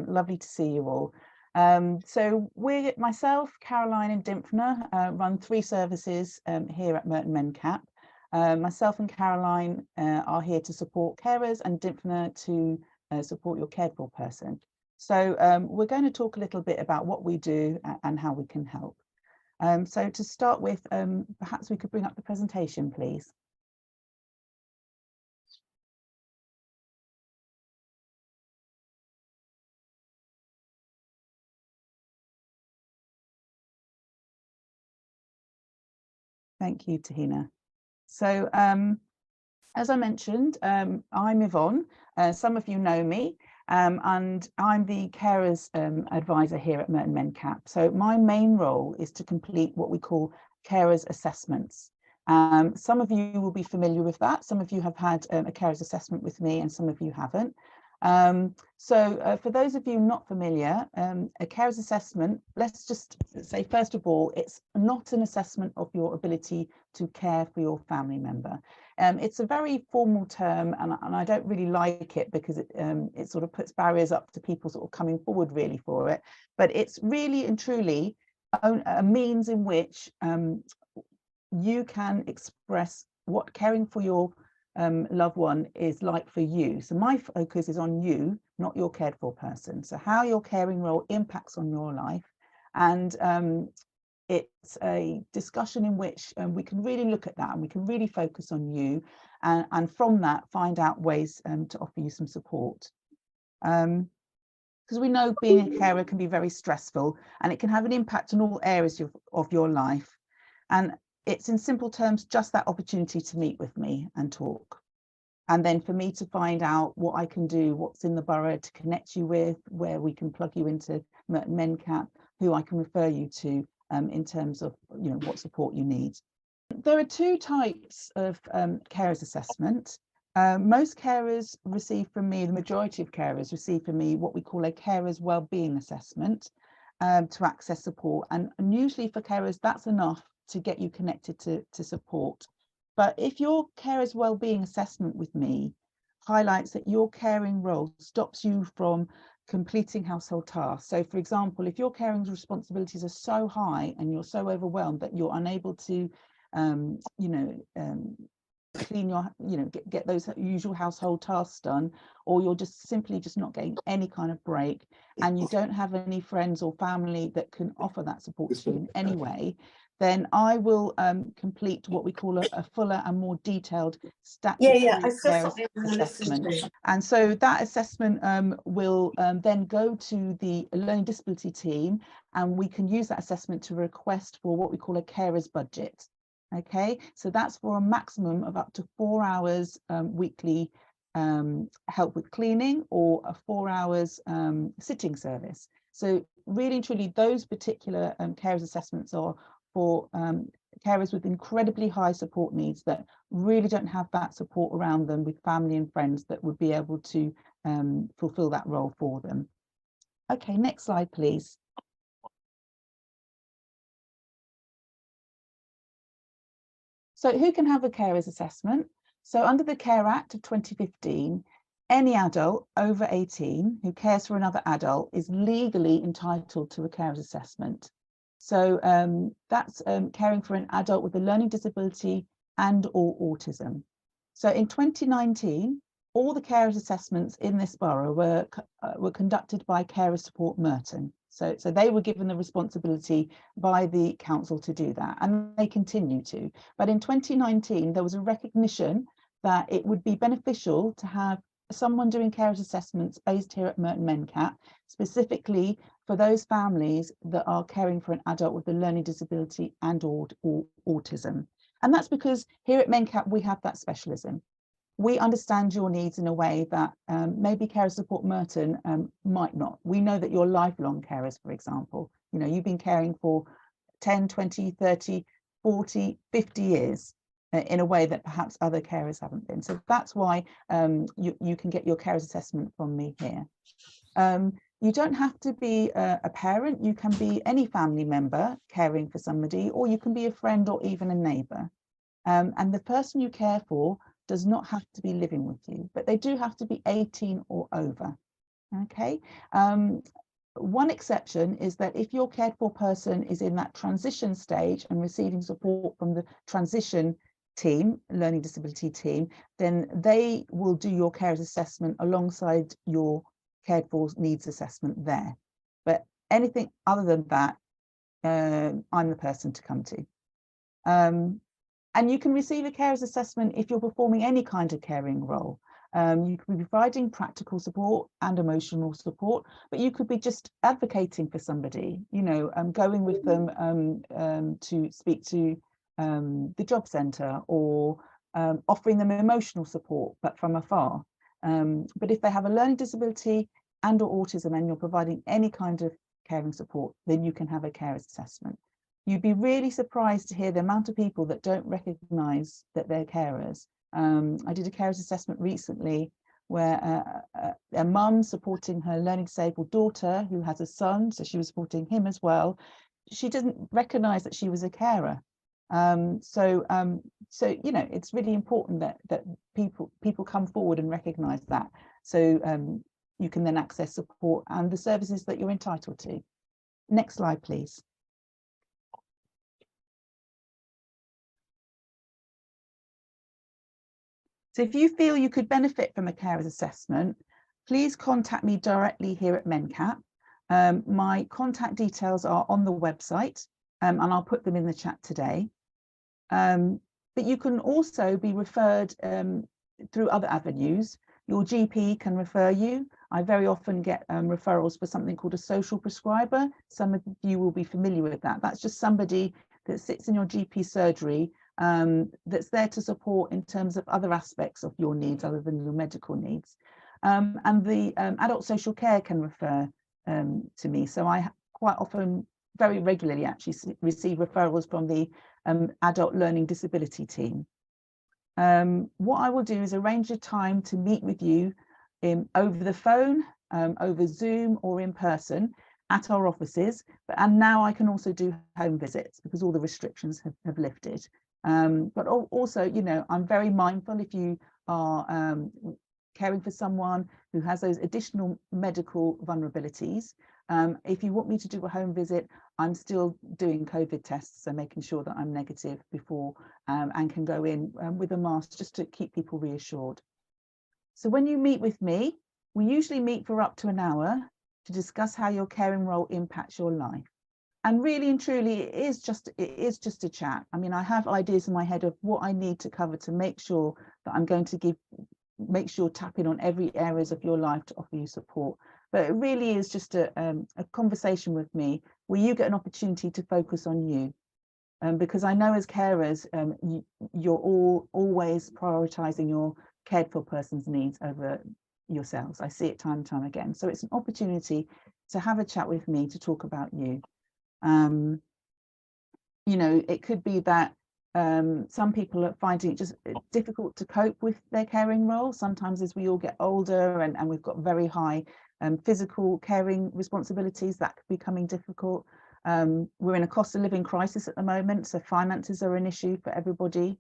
Lovely to see you all. So myself, Caroline and Dymphna run 3 services here at Merton Mencap. Myself and Caroline are here to support carers, and Dymphna to support your cared for person. So we're going to talk a little bit about what we do and how we can help. So to start with, perhaps we could bring up the presentation, please. Thank you, Tahina. So as I mentioned, I'm Yvonne. Some of you know me, and I'm the carers advisor here at Merton Mencap. So my main role is to complete what we call carers assessments. Some of you will be familiar with that. Some of you have had a carers assessment with me, and some of you haven't. So for those of you not familiar, a carers assessment, let's just say, first of all, it's not an assessment of your ability to care for your family member. It's a very formal term, and I don't really like it because it sort of puts barriers up to people sort of coming forward really for it. But it's really and truly a means in which you can express what caring for your loved one is like for you. So my focus is on you, not your cared for person. So how your caring role impacts on your life, and it's a discussion in which we can really look at that, and we can really focus on you, and from that find out ways to offer you some support. Because we know being a carer can be very stressful, and it can have an impact on all areas of your life. And it's, in simple terms, just that opportunity to meet with me and talk. And then for me to find out what I can do, what's in the borough to connect you with, where we can plug you into Merton Mencap, who I can refer you to in terms of, you know, what support you need. There are 2 types of carers assessment. Most carers receive from me, the majority of carers receive from me what we call a carers wellbeing assessment to access support. And usually for carers, that's enough to get you connected to support. But if your carers wellbeing assessment with me highlights that your caring role stops you from completing household tasks. So for example, if your caring responsibilities are so high and you're so overwhelmed that you're unable to clean your, get those usual household tasks done, or you're just simply not getting any kind of break, and you don't have any friends or family that can offer that support to you in any way, then I will complete what we call a fuller and more detailed statutory carers assessment. And so that assessment will then go to the learning disability team, and we can use that assessment to request for what we call a carers budget. Okay, so that's for a maximum of up to 4 hours weekly help with cleaning, or a 4 hours sitting service. So really and truly, those particular carers assessments are for carers with incredibly high support needs that really don't have that support around them with family and friends that would be able to fulfill that role for them. Okay, next slide, please. So who can have a carers assessment? So under the Care Act of 2015, any adult over 18 who cares for another adult is legally entitled to a carers assessment. So that's caring for an adult with a learning disability and or autism. So in 2019, all the carers assessments in this borough were conducted by Carer Support Merton. So they were given the responsibility by the council to do that, and they continue to. But in 2019, there was a recognition that it would be beneficial to have someone doing carers assessments based here at Merton Mencap, specifically for those families that are caring for an adult with a learning disability and or autism. And that's because here at Mencap, we have that specialism. We understand your needs in a way that maybe Carer Support Merton might not. We know that you're lifelong carers, for example. You know, you've been caring for 10, 20, 30, 40, 50 years in a way that perhaps other carers haven't been. So that's why you can get your carers assessment from me here. You don't have to be a parent. You can be any family member caring for somebody, or you can be a friend or even a neighbour. And the person you care for does not have to be living with you, but they do have to be 18 or over. Okay. One exception is that if your cared for person is in that transition stage and receiving support from the transition team, learning disability team, then they will do your carers assessment alongside your cared for needs assessment there. But anything other than that, I'm the person to come to. And you can receive a carers assessment if you're performing any kind of caring role. You could be providing practical support and emotional support, but you could be just advocating for somebody, you know, going with them to speak to the job centre, or offering them emotional support, but from afar. But if they have a learning disability and or autism and you're providing any kind of caring support, then you can have a carers assessment. You'd be really surprised to hear the amount of people that don't recognise that they're carers. I did a carers assessment recently where a mum supporting her learning disabled daughter who has a son, so she was supporting him as well. She didn't recognise that she was a carer. So you know, it's really important that people come forward and recognise that. So you can then access support and the services that you're entitled to. Next slide, please. So if you feel you could benefit from a carers assessment, please contact me directly here at MenCap. My contact details are on the website, and I'll put them in the chat today. But you can also be referred through other avenues. Your GP can refer you. I very often get referrals for something called a social prescriber. Some of you will be familiar with that. That's just somebody that sits in your GP surgery that's there to support in terms of other aspects of your needs other than your medical needs. And the adult social care can refer to me. So I quite often, very regularly actually, receive referrals from the adult learning disability team. What I will do is arrange a time to meet with you over the phone, over Zoom, or in person at our offices. And now I can also do home visits because all the restrictions have lifted. But also, you know, I'm very mindful if you are caring for someone who has those additional medical vulnerabilities. If you want me to do a home visit, I'm still doing COVID tests, so making sure that I'm negative before and can go in with a mask just to keep people reassured. So when you meet with me, we usually meet for up to an hour to discuss how your caring role impacts your life. And really and truly, it is just a chat. I mean, I have ideas in my head of what I need to cover to make sure that I'm going to make sure tap in on every areas of your life to offer you support. But it really is just a conversation with me where you get an opportunity to focus on you. Because I know as carers, you're always prioritising your cared for person's needs over yourselves. I see it time and time again. So it's an opportunity to have a chat with me to talk about you. You know, it could be that some people are finding it just difficult to cope with their caring role. Sometimes as we all get older and we've got very high physical caring responsibilities, that could be becoming difficult. We're in a cost of living crisis at the moment, so finances are an issue for everybody.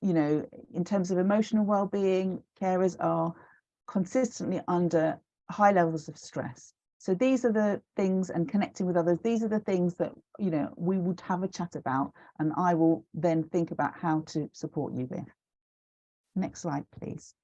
You know, in terms of emotional well-being, carers are consistently under high levels of stress. So these are the things, and connecting with others, these are the things that, you know, we would have a chat about, and I will then think about how to support you with. Next slide, please.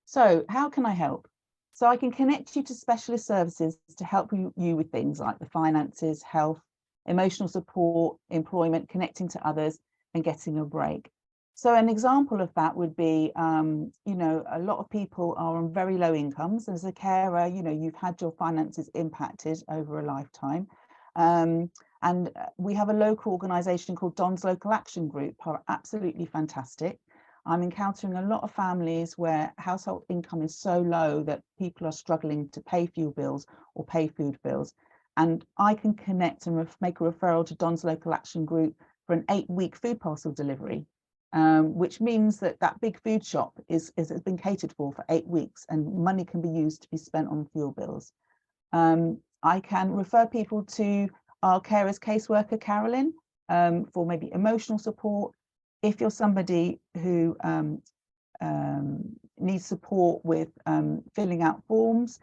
So how can I help? So I can connect you to specialist services to help you with things like the finances, health, emotional support, employment, connecting to others, and getting a break. So an example of that would be, you know, a lot of people are on very low incomes. As a carer, you know, you've had your finances impacted over a lifetime. And we have a local organisation called Don's Local Action Group, who are absolutely fantastic. I'm encountering a lot of families where household income is so low that people are struggling to pay fuel bills or pay food bills. And I can connect and make a referral to Don's Local Action Group for an 8-week food parcel delivery, which means that that big food shop has been catered for 8 weeks, and money can be used to be spent on fuel bills. I can refer people to our carers caseworker, Carolyn, for maybe emotional support, if you're somebody who needs support with filling out forms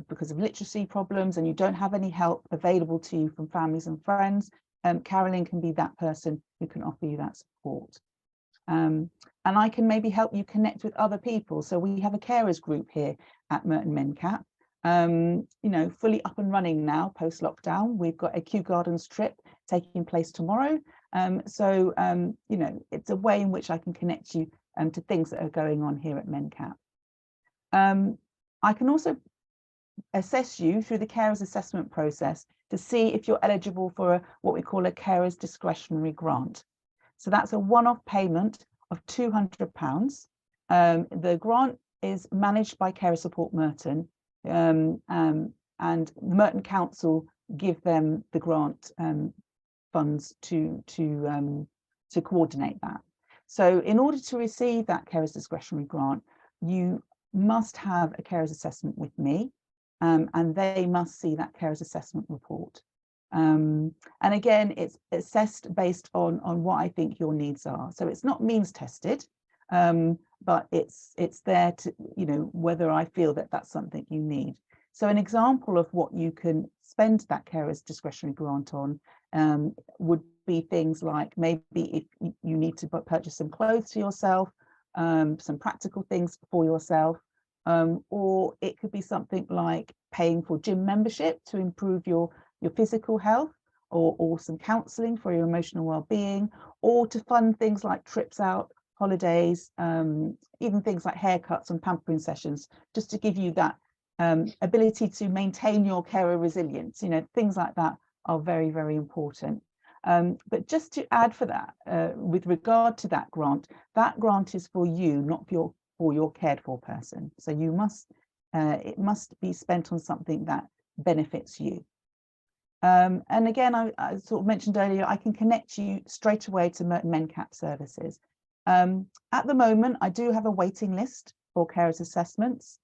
because of literacy problems and you don't have any help available to you from families and friends, Carolyn can be that person who can offer you that support. And I can maybe help you connect with other people. So we have a carers group here at Merton MenCap, you know, fully up and running now post lockdown. We've got a Kew Gardens trip taking place tomorrow. You know, it's a way in which I can connect you to things that are going on here at MenCap. I can also assess you through the carers assessment process to see if you're eligible for what we call a carers discretionary grant. So that's a one-off payment of £200. The grant is managed by Carer Support Merton, and Merton Council give them the grant funds to coordinate that. So in order to receive that carers discretionary grant, you must have a carers assessment with me, and they must see that carers assessment report. And again, it's assessed based on what I think your needs are. So it's not means tested, but it's there to, you know, whether I feel that that's something you need. So an example of what you can spend that carers discretionary grant on would be things like maybe if you need to purchase some clothes for yourself, some practical things for yourself, or it could be something like paying for gym membership to improve your physical health, or some counselling for your emotional well-being, or to fund things like trips out, holidays, even things like haircuts and pampering sessions, just to give you that ability to maintain your carer resilience. You know, things like that are very, very important. But just to add for that, with regard to that grant is for you, not for your cared for person. So you must, it must be spent on something that benefits you. And again, I sort of mentioned earlier, I can connect you straight away to Merton MenCap services. At the moment, I do have a waiting list for carers assessments.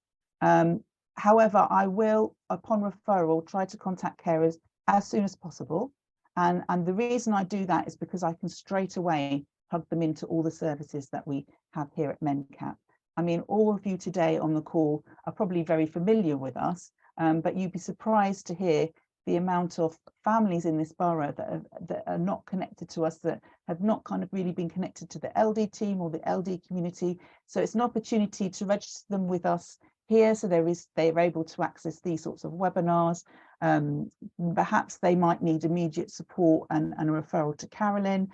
However, I will, upon referral, try to contact carers as soon as possible. And the reason I do that is because I can straight away plug them into all the services that we have here at MenCap. I mean, all of you today on the call are probably very familiar with us, but you'd be surprised to hear the amount of families in this borough that are not connected to us, that have not kind of really been connected to the LD team or the LD community. So it's an opportunity to register them with us here, so they're able to access these sorts of webinars. Perhaps they might need immediate support and a referral to Carolyn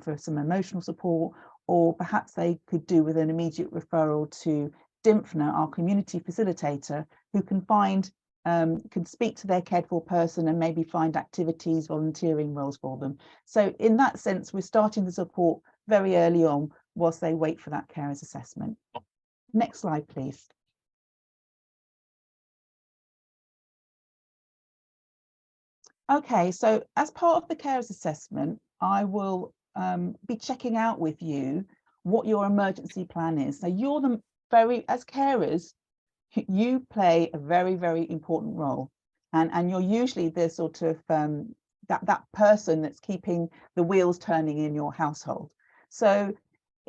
for some emotional support, or perhaps they could do with an immediate referral to Dymphna, our community facilitator, who can speak to their cared for person and maybe find activities, volunteering roles for them. So in that sense, we're starting the support very early on whilst they wait for that carers assessment. Next slide, please. Okay, so as part of the carers assessment, I will be checking out with you what your emergency plan is. So you're as carers, you play a very, very important role, and you're usually the sort of that person that's keeping the wheels turning in your household. So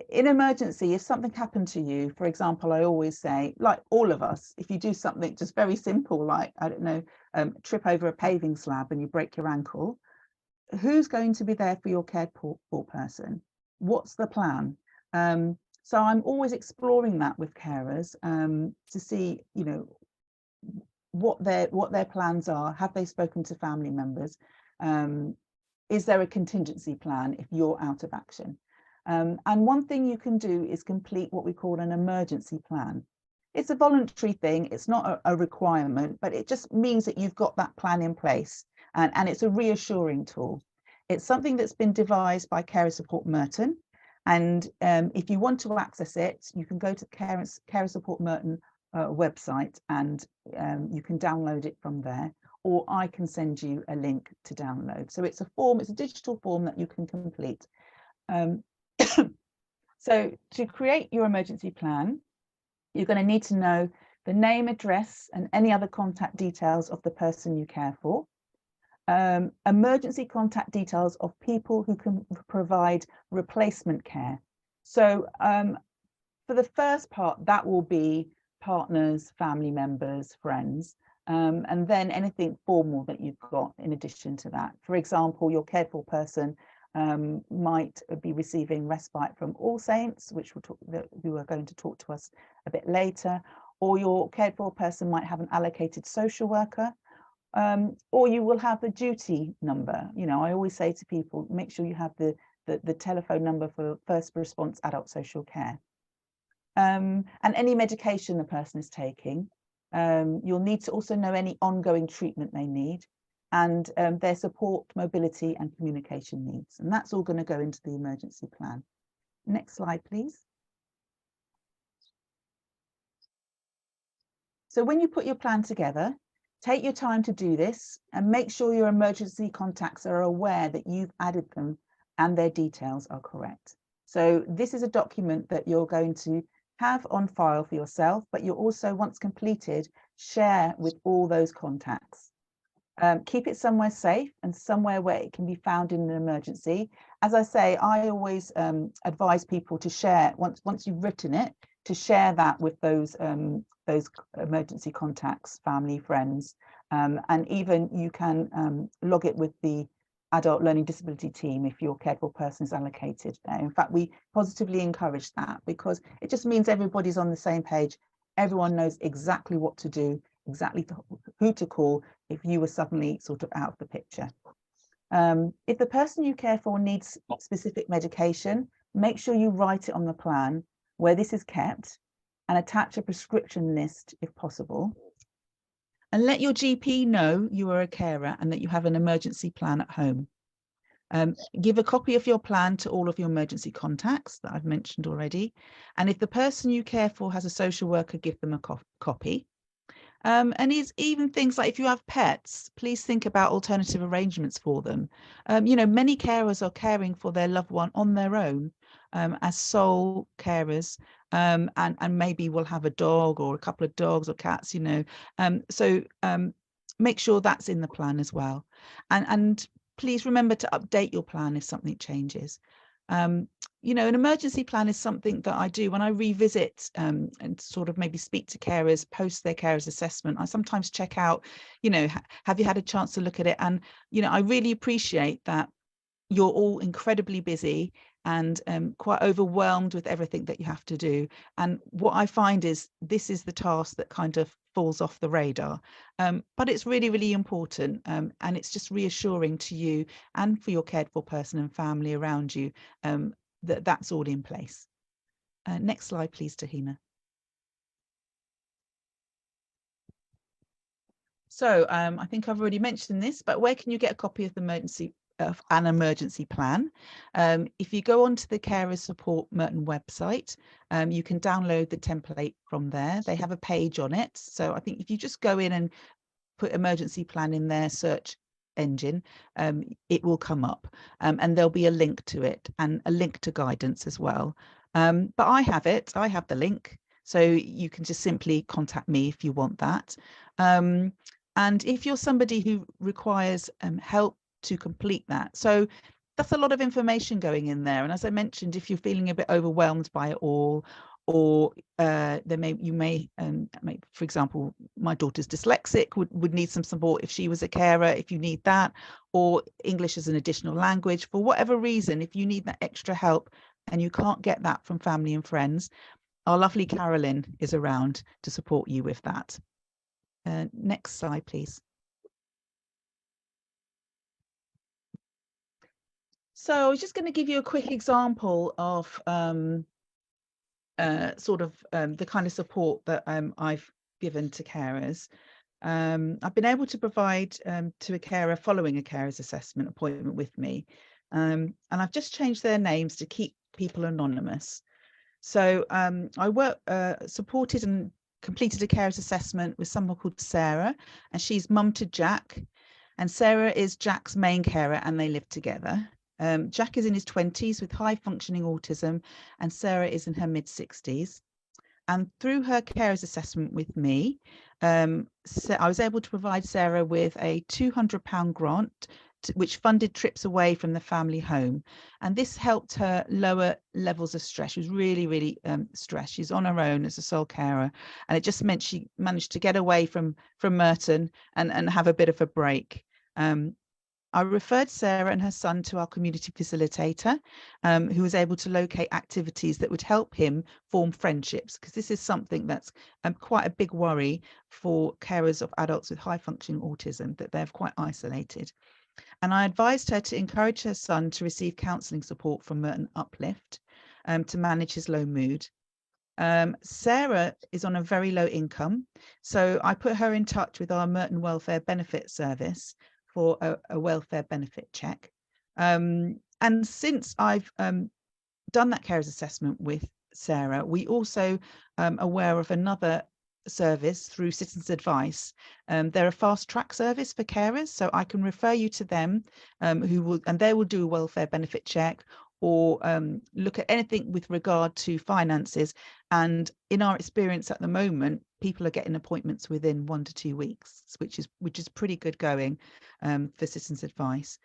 in emergency, if something happened to you, for example, I always say, like all of us, if you do something just very simple, like, I don't know, trip over a paving slab and you break your ankle, who's going to be there for your cared for person? What's the plan? So I'm always exploring that with carers to see, you know, what their plans are. Have they spoken to family members? Is there a contingency plan if you're out of action? And one thing you can do is complete what we call an emergency plan. It's a voluntary thing, it's not a requirement, but it just means that you've got that plan in place, and it's a reassuring tool. It's something that's been devised by Carer Support Merton, and if you want to access it, you can go to Carer Support Merton website, and you can download it from there, or I can send you a link to download. So it's a form, it's a digital form that you can complete. So to create your emergency plan, you're going to need to know the name, address, and any other contact details of the person you care for. Emergency contact details of people who can provide replacement care. So for the first part, that will be partners, family members, friends, and then anything formal that you've got in addition to that. For example, your cared for person might be receiving respite from All Saints, which who are going to talk to us a bit later, or your cared for person might have an allocated social worker, or you will have a duty number. You know, I always say to people, make sure you have the telephone number for first response adult social care. And any medication the person is taking. You'll need to also know any ongoing treatment they need, and their support, mobility and communication needs. And that's all going to go into the emergency plan. Next slide, please. So when you put your plan together, take your time to do this and make sure your emergency contacts are aware that you've added them and their details are correct. So this is a document that you're going to have on file for yourself, but you'll also, once completed, share with all those contacts. Keep it somewhere safe and somewhere where it can be found in an emergency. As I say, I always advise people to share, once you've written it, to share that with those emergency contacts, family, friends, and even you can log it with the adult learning disability team if your cared for person is allocated. In fact, we positively encourage that because it just means everybody's on the same page. Everyone knows exactly what to do, exactly who to call if you were suddenly sort of out of the picture. If the person you care for needs specific medication, make sure you write it on the plan where this is kept and attach a prescription list if possible. And let your GP know you are a carer and that you have an emergency plan at home. Give a copy of your plan to all of your emergency contacts that I've mentioned already. And if the person you care for has a social worker, give them a copy. And it's even things like if you have pets, please think about alternative arrangements for them. You know, many carers are caring for their loved one on their own as sole carers, and maybe we'll have a dog or a couple of dogs or cats, you know. So make sure that's in the plan as well. And please remember to update your plan if something changes. You know, an emergency plan is something that I do when I revisit and sort of maybe speak to carers post their carers assessment. I sometimes check out, you know, have you had a chance to look at it? And, you know, I really appreciate that you're all incredibly busy and quite overwhelmed with everything that you have to do. And what I find is this is the task that kind of falls off the radar, but it's really, really important, and it's just reassuring to you and for your cared for person and family around you that that's all in place. Next slide, please, Tahina. So I think I've already mentioned this, but where can you get a copy of an emergency plan? If you go onto the Carers Support Merton website, you can download the template from there. They have a page on it. So I think if you just go in and put emergency plan in their search engine, it will come up, and there'll be a link to it and a link to guidance as well. But I have the link, so you can just simply contact me if you want that. And if you're somebody who requires help to complete that, so that's a lot of information going in there. And as I mentioned, if you're feeling a bit overwhelmed by it all, or you may, for example, my daughter's dyslexic, would need some support if she was a carer, if you need that, or English as an additional language, for whatever reason, if you need that extra help and you can't get that from family and friends, our lovely Carolyn is around to support you with that. Next slide, please. So I was just going to give you a quick example of sort of the kind of support that I've given to carers. I've been able to provide to a carer following a carer's assessment appointment with me, and I've just changed their names to keep people anonymous. So I supported and completed a carer's assessment with someone called Sarah, and she's mum to Jack, and Sarah is Jack's main carer, and they live together. Jack is in his 20s with high functioning autism, and Sarah is in her mid-60s. And through her carers assessment with me, so I was able to provide Sarah with a £200 grant, which funded trips away from the family home. And this helped her lower levels of stress. She was really, really stressed. She's on her own as a sole carer. And it just meant she managed to get away from Merton and have a bit of a break. I referred Sarah and her son to our community facilitator, who was able to locate activities that would help him form friendships, because this is something that's quite a big worry for carers of adults with high functioning autism, that they're quite isolated. And I advised her to encourage her son to receive counselling support from Merton Uplift to manage his low mood. Sarah is on a very low income, so I put her in touch with our Merton Welfare Benefit Service for a welfare benefit check. And since I've done that carers assessment with Sarah, we also aware of another service through Citizens Advice. They're a fast track service for carers, so I can refer you to them, they will do a welfare benefit check, or look at anything with regard to finances. And in our experience at the moment, people are getting appointments within 1 to 2 weeks, which is pretty good going for Citizens Advice.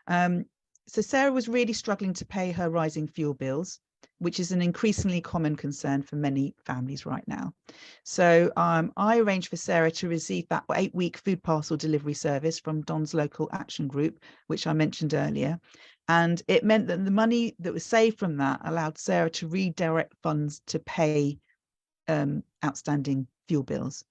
So Sarah was really struggling to pay her rising fuel bills, which is an increasingly common concern for many families right now. So I arranged for Sarah to receive that 8-week food parcel delivery service from Don's local action group, which I mentioned earlier. And it meant that the money that was saved from that allowed Sarah to redirect funds to pay outstanding fuel bills.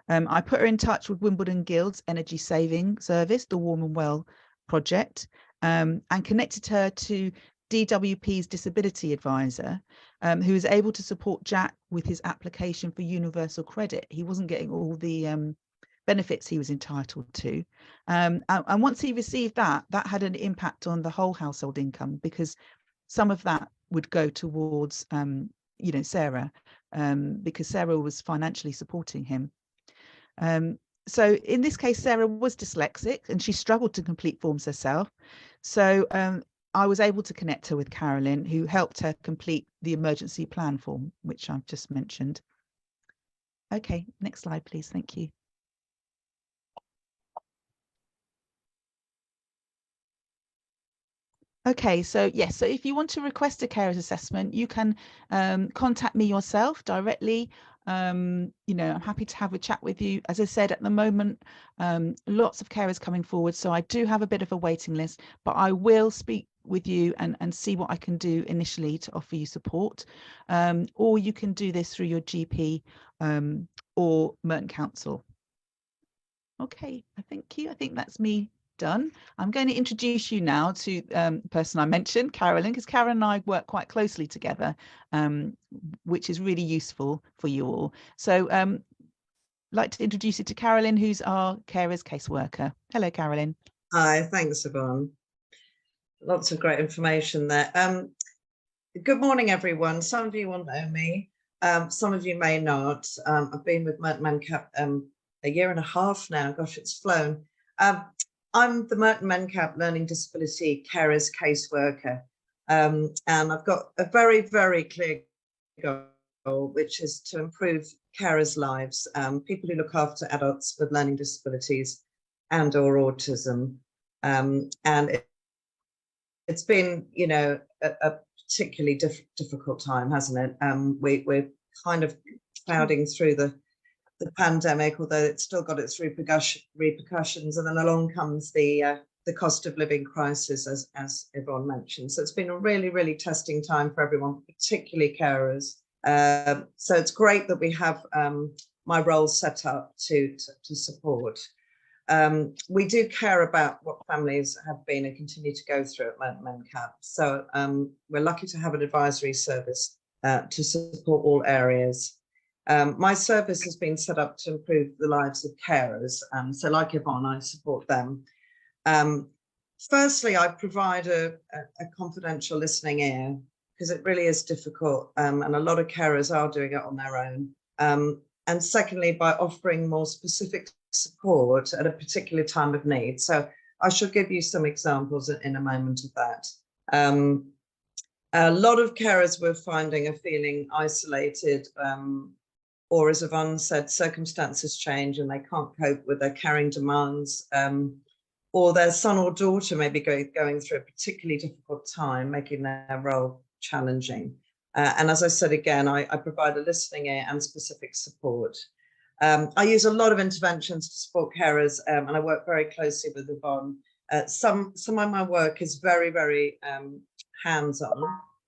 I put her in touch with Wimbledon Guild's energy saving service, the Warm and Well project, and connected her to DWP's disability advisor, who was able to support Jack with his application for universal credit. He wasn't getting all the benefits he was entitled to. And once he received that had an impact on the whole household income, because some of that would go towards, Sarah, because Sarah was financially supporting him. So in this case, Sarah was dyslexic and she struggled to complete forms herself. So I was able to connect her with Carolyn, who helped her complete the emergency plan form, which I've just mentioned. Okay, next slide, please. Thank you. Okay, so yes, so if you want to request a carers assessment, you can contact me yourself directly. I'm happy to have a chat with you. As I said, at the moment, lots of carers coming forward, so I do have a bit of a waiting list, but I will speak with you and see what I can do initially to offer you support. Or you can do this through your GP or Merton Council. Okay, thank you. I think that's me done. I'm going to introduce you now to the person I mentioned, Carolyn, because Karen and I work quite closely together, which is really useful for you all. So I'd like to introduce you to Carolyn, who's our carers caseworker. Hello, Carolyn. Hi, thanks, Yvonne. Lots of great information there. Good morning, everyone. Some of you will know me. Some of you may not. I've been with Merton Mencap a year and a half now. Gosh, it's flown. I'm the Merton Mencap Learning Disability Carers caseworker. And I've got a very, very clear goal, which is to improve carers' lives, people who look after adults with learning disabilities and or autism. And it's been, a particularly difficult time, hasn't it? We're kind of clouding through the pandemic, although it's still got its repercussions, and then along comes the cost of living crisis, as Yvonne mentioned. So it's been a really, really testing time for everyone, particularly carers. So it's great that we have my role set up to support. We do care about what families have been and continue to go through at Merton Mencap. So we're lucky to have an advisory service to support all areas. My service has been set up to improve the lives of carers. So like Yvonne, I support them. Firstly, I provide a confidential listening ear, because it really is difficult, and a lot of carers are doing it on their own. And secondly, by offering more specific support at a particular time of need. So I shall give you some examples in a moment of that. A lot of carers we're finding are feeling isolated, or as Yvonne said, circumstances change and they can't cope with their caring demands, or their son or daughter may be going through a particularly difficult time, making their role challenging. And as I said again, I provide a listening ear and specific support. I use a lot of interventions to support carers, and I work very closely with Yvonne. Some of my work is very, very hands-on,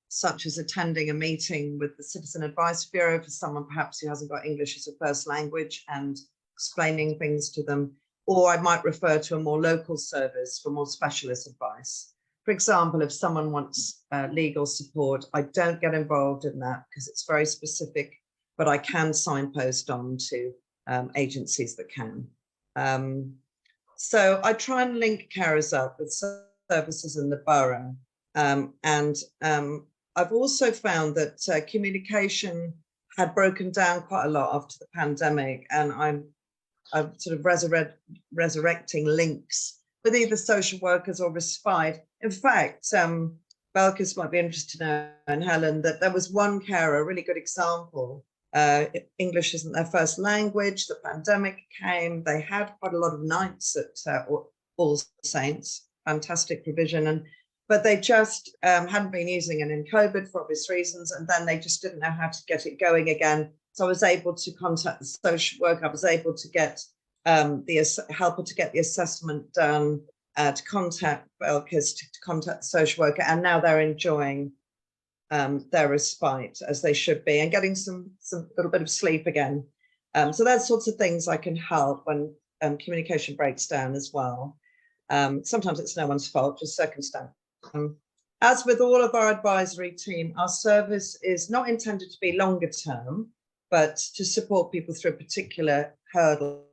such as attending a meeting with the Citizen Advice Bureau for someone perhaps who hasn't got English as a first language and explaining things to them. Or I might refer to a more local service for more specialist advice. For example, if someone wants legal support, I don't get involved in that because it's very specific, but I can signpost on to agencies that can. So I try and link carers up with services in the borough. I've also found that communication had broken down quite a lot after the pandemic, and I'm sort of resurrecting links with either social workers or Respite. In fact, Belkis might be interested to know, and Helen, that there was one carer, a really good example. English isn't their first language. The pandemic came. They had quite a lot of nights at All Saints, fantastic provision, but they just hadn't been using it in COVID for obvious reasons, and then they just didn't know how to get it going again. So I was able to contact the social worker. I was able to get help her to get the assessment done, to contact Belkis, to contact the social worker, and now they're enjoying their respite as they should be and getting some little bit of sleep again. So those sorts of things I can help when communication breaks down as well. Sometimes it's no one's fault, just circumstance. As with all of our advisory team, our service is not intended to be longer term, but to support people through a particular hurdle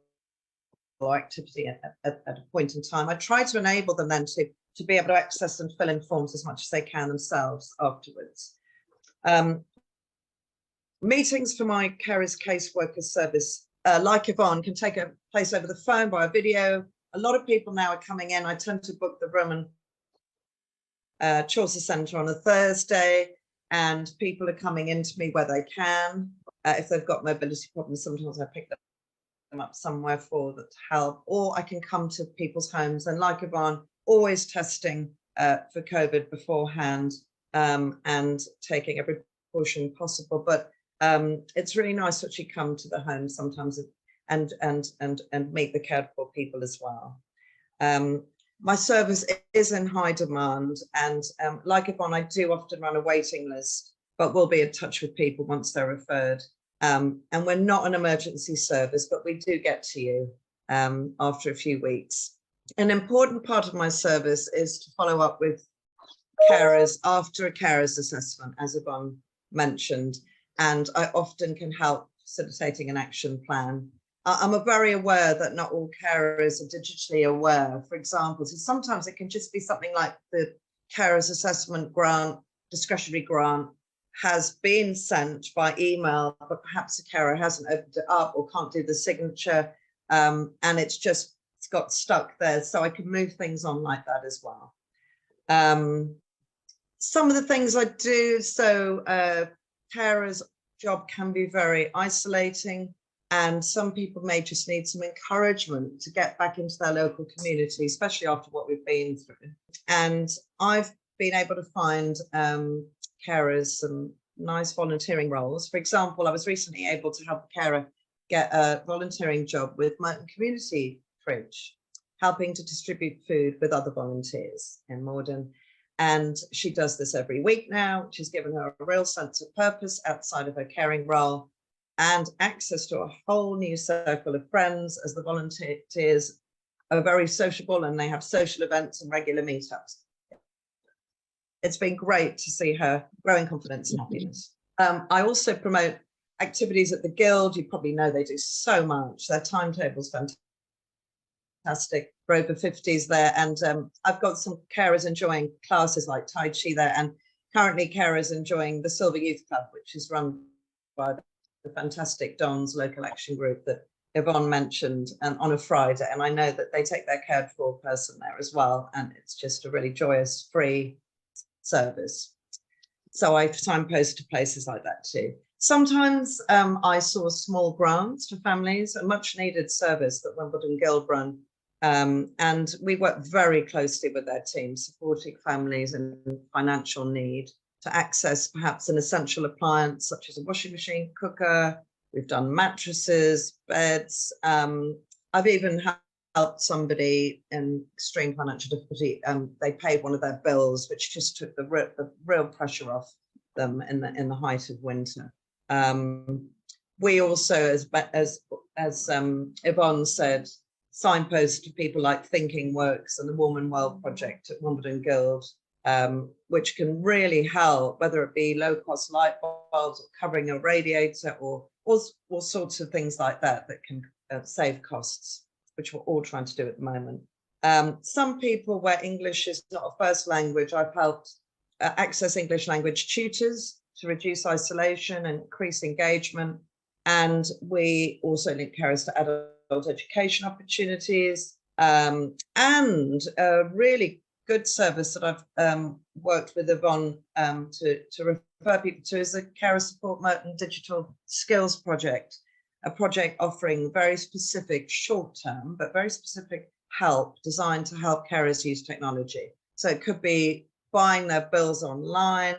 or activity at a point in time. I try to enable them then to be able to access and fill in forms as much as they can themselves afterwards. Meetings for my carers caseworker service, like Yvonne, can take place over the phone, by a video. A lot of people now are coming in. I tend to book the room and Chaucer Centre on a Thursday, and people are coming into me where they can. If they've got mobility problems, sometimes I pick them up somewhere for that to help, or I can come to people's homes, and like Yvonne, always testing for COVID beforehand, and taking every precaution possible. But it's really nice to actually come to the home sometimes and meet the cared for people as well. My service is in high demand, and like Yvonne, I do often run a waiting list, but we'll be in touch with people once they're referred. And we're not an emergency service, but we do get to you after a few weeks. An important part of my service is to follow up with carers after a carers assessment, as Yvonne mentioned, and I often can help facilitating an action plan. I'm very aware that not all carers are digitally aware. For example, so sometimes it can just be something like the carers assessment grant, discretionary grant, has been sent by email, but perhaps the carer hasn't opened it up or can't do the signature, and it's got stuck there. So I can move things on like that as well. Some of the things I do, so carers' job can be very isolating, and some people may just need some encouragement to get back into their local community, especially after what we've been through. And I've been able to find carers some nice volunteering roles. For example, I was recently able to help a carer get a volunteering job with Merton Community Fridge, helping to distribute food with other volunteers in Morden. And she does this every week now, which has given her a real sense of purpose outside of her caring role and access to a whole new circle of friends, as the volunteers are very sociable and they have social events and regular meetups. It's been great to see her growing confidence and happiness. I also promote activities at the Guild. You probably know they do so much. Their timetable's fantastic for over 50s there. And I've got some carers enjoying classes like Tai Chi there, and currently carers enjoying the Silver Youth Club, which is run by the fantastic Don's local action group that Yvonne mentioned, on a Friday. And I know that they take their cared for person there as well. And it's just a really joyous, free service. So I signpost to places like that too. Sometimes I saw small grants for families, a much needed service that Wimbledon Guild run. And we work very closely with their team, supporting families in financial need to access perhaps an essential appliance such as a washing machine, cooker. We've done mattresses, beds. I've even helped somebody in extreme financial difficulty. They paid one of their bills, which just took the real pressure off them in the height of winter. We also, as Yvonne said, signpost to people like Thinking Works and the Woman Well Project at Wimbledon Guild, which can really help, whether it be low-cost light bulbs or covering a radiator or all sorts of things like that can save costs, which we're all trying to do at the moment. Some people where English is not a first language, I've helped access English language tutors to reduce isolation and increase engagement. And we also link carers to adult education opportunities, and a really good service that I've worked with Yvonne to refer people to is the Carer Support Merton Digital Skills Project, a project offering very specific short-term, but very specific help designed to help carers use technology. So it could be buying their bills online,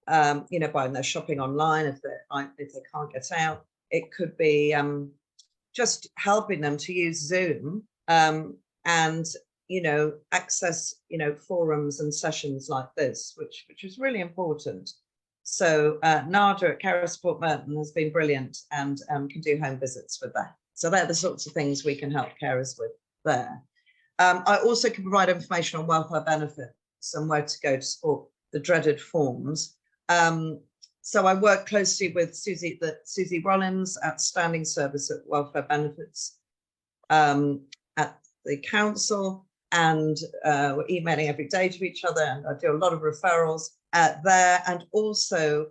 buying their shopping online if they can't get out. It could be just helping them to use Zoom and access forums and sessions like this, which is really important. So Nada at Carer Support Merton has been brilliant and can do home visits with that. So they're the sorts of things we can help carers with there. I also can provide information on welfare benefits and where to go to support the dreaded forms. So I work closely with Susie Rollins, outstanding service at welfare benefits at the council, and we're emailing every day to each other, and I do a lot of referrals there, and also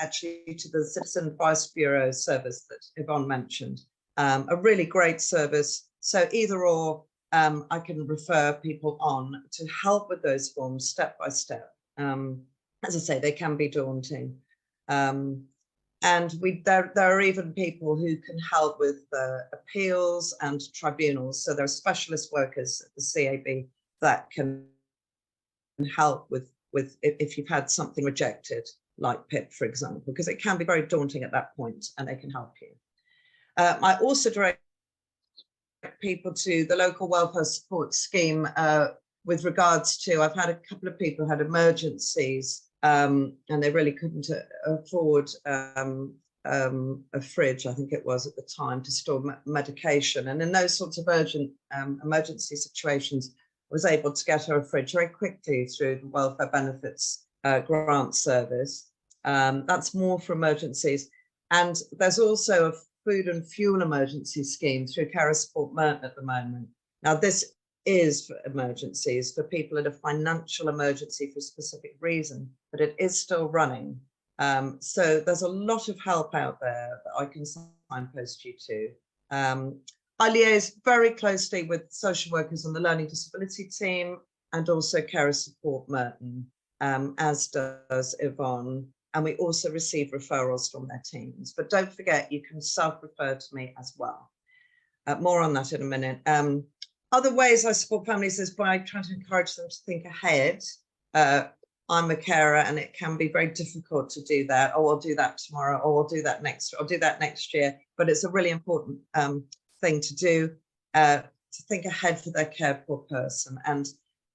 actually to the Citizen Advice Bureau service that Yvonne mentioned, a really great service. So either or, I can refer people on to help with those forms step by step. As I say, they can be daunting. And there are even people who can help with appeals and tribunals. So there are specialist workers at the CAB that can help with if you've had something rejected, like PIP, for example, because it can be very daunting at that point, and they can help you. I also direct people to the local welfare support scheme with regards to, I've had a couple of people who had emergencies and they really couldn't afford a fridge, I think it was at the time, to store medication. And in those sorts of urgent emergency situations, I was able to get her a fridge very quickly through the Welfare Benefits Grant Service. That's more for emergencies. And there's also a food and fuel emergency scheme through Carer Support Merton at the moment. Now, this is for emergencies, for people in a financial emergency for a specific reason, but it is still running. So there's a lot of help out there that I can signpost you to. I liaise very closely with social workers on the learning disability team and also Carer Support Merton, as does Yvonne. And we also receive referrals from their teams. But don't forget, you can self-refer to me as well. More on that in a minute. Other ways I support families is by trying to encourage them to think ahead. I'm a carer and it can be very difficult to do that. Oh, I'll do that tomorrow. Oh, I'll do that next year. But it's a really important thing to do, to think ahead for their cared for person. And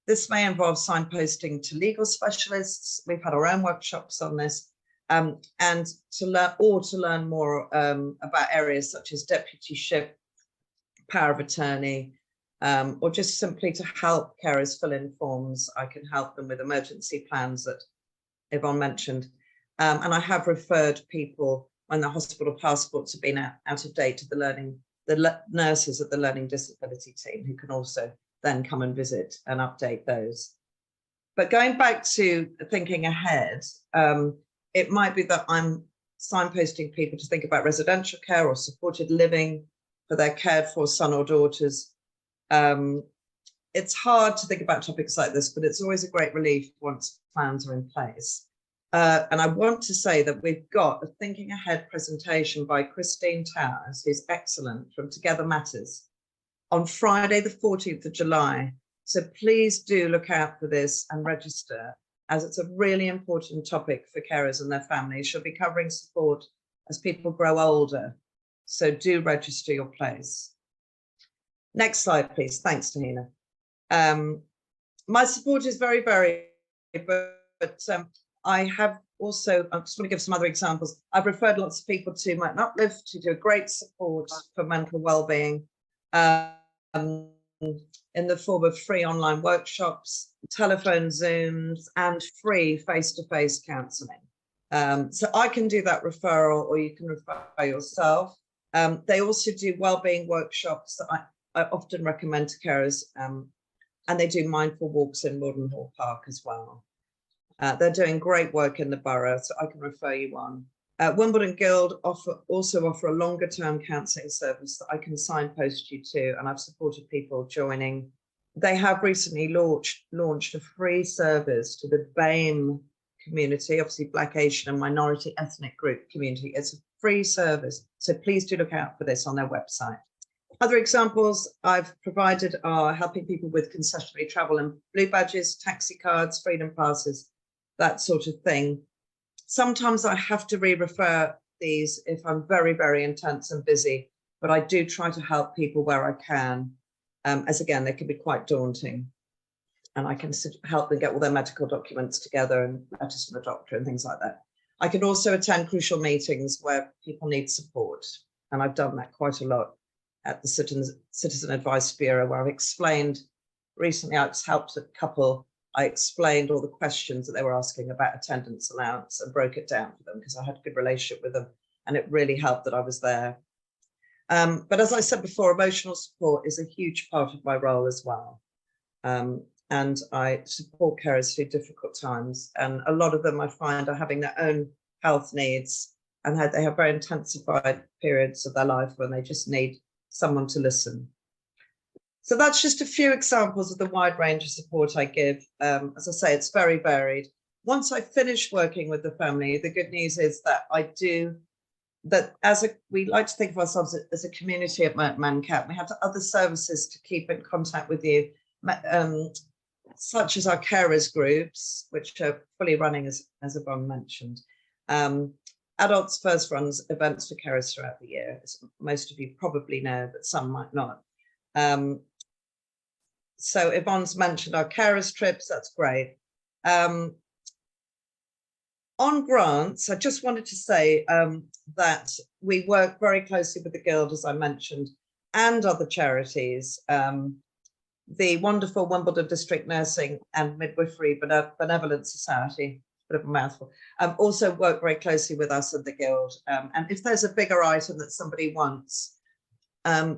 this may involve signposting to legal specialists. We've had our own workshops on this, and to learn more about areas such as deputyship, power of attorney, or just simply to help carers fill in forms. I can help them with emergency plans that Yvonne mentioned. And I have referred people when the hospital passports have been out of date to the nurses at the learning disability team, who can also then come and visit and update those. But going back to thinking ahead, it might be that I'm signposting people to think about residential care or supported living for their cared for son or daughters. It's hard to think about topics like this, but it's always a great relief once plans are in place. And I want to say that we've got a Thinking Ahead presentation by Christine Towers, who's excellent, from Together Matters, on Friday, the 14th of July. So please do look out for this and register, as it's a really important topic for carers and their families. She'll be covering support as people grow older. So do register your place. Next slide, please. Thanks, Tahina. My support is very varied, but I have also, I just want to give some other examples. I've referred lots of people to Mountain Uplift, to do a great support for mental well-being in the form of free online workshops, telephone Zooms, and free face-to-face counselling. So I can do that referral, or you can refer yourself. They also do wellbeing workshops that I often recommend to carers, and they do mindful walks in Morden Hall Park as well. They're doing great work in the borough, so I can refer you on. Wimbledon Guild also offer a longer term counselling service that I can signpost you to, and I've supported people joining. They have recently launched a free service to the BAME community, obviously Black, Asian and minority ethnic group community. It's a free service, so please do look out for this on their website. Other examples I've provided are helping people with concessionary travel and blue badges, taxi cards, freedom passes, that sort of thing. Sometimes I have to re-refer these if I'm very, very intense and busy, but I do try to help people where I can, as again, they can be quite daunting. And I can help them get all their medical documents together and letters from the doctor and things like that. I can also attend crucial meetings where people need support. And I've done that quite a lot at the Citizen Advice Bureau, where I've explained, recently I helped a couple, I explained all the questions that they were asking about attendance allowance and broke it down for them because I had a good relationship with them, and it really helped that I was there. But as I said before, emotional support is a huge part of my role as well. And I support carers through difficult times, and a lot of them I find are having their own health needs, and they have very intensified periods of their life when they just need someone to listen. So that's just a few examples of the wide range of support I give. As I say, it's very varied. Once I finish working with the family, the good news is that we like to think of ourselves as a community at ManCap. We have other services to keep in contact with you, such as our carers groups, which are fully running, as Yvonne mentioned. Adults First runs events for carers throughout the year, as most of you probably know, but some might not. So Yvonne's mentioned our carers trips, that's great. On grants, I just wanted to say that we work very closely with the Guild, as I mentioned, and other charities. The wonderful Wimbledon District Nursing and Midwifery Benevolent Society, bit of a mouthful, also work very closely with us at the Guild. And if there's a bigger item that somebody wants,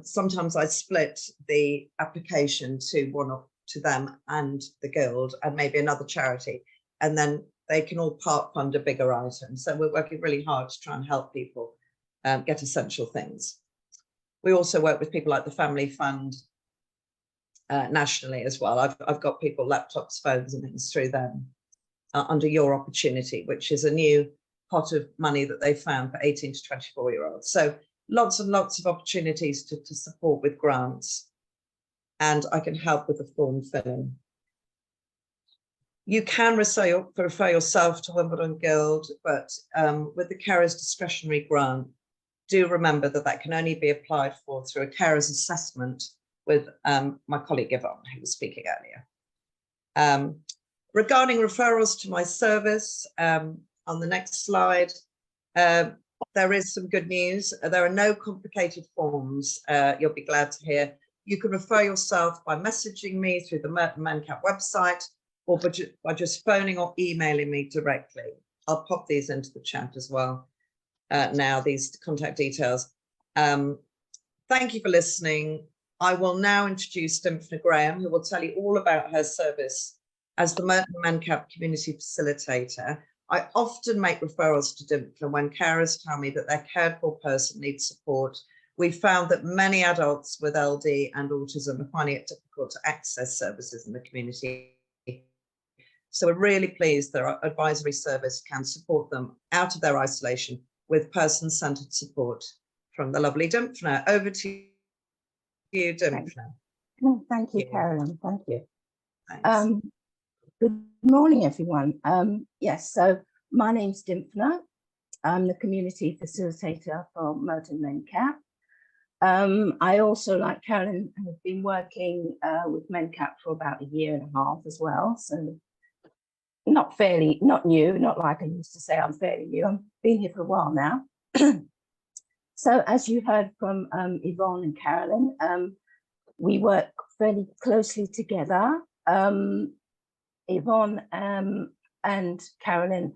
sometimes I split the application to them and the Guild and maybe another charity, and then they can all part fund a bigger item. So we're working really hard to try and help people get essential things. We also work with people like the Family Fund nationally as well. I've got people laptops, phones and things through them under Your Opportunity, which is a new pot of money that they found for 18 to 24-year-olds. So lots and lots of opportunities to support with grants, and I can help with the form filling. You can refer yourself to Wimbledon Guild, but with the carers discretionary grant, do remember that can only be applied for through a carers assessment with my colleague Yvonne, who was speaking earlier. Regarding referrals to my service, on the next slide, there is some good news. There are no complicated forms, you'll be glad to hear. You can refer yourself by messaging me through the ManCap website, or by just phoning or emailing me directly. I'll pop these into the chat as well now, these contact details. Thank you for listening. I will now introduce Dymphna Graham, who will tell you all about her service as the Merton ManCap Community Facilitator. I often make referrals to Dymphna when carers tell me that their cared for person needs support. We found that many adults with LD and autism are finding it difficult to access services in the community. So we're really pleased that our advisory service can support them out of their isolation with person-centred support. From the lovely Dymphna. Over to you, Dymphna. Thank you, Carolyn. Thank you. Thanks. Good morning, everyone. Yes, so my name's Dymphna. I'm the community facilitator for Merton MenCap. I also, like Carolyn, have been working with MenCap for about 1.5 years as well. So not new, not like I used to say I'm fairly new. I've been here for a while now. So as you heard from Yvonne and Carolyn, we work fairly closely together. Yvonne and Carolyn,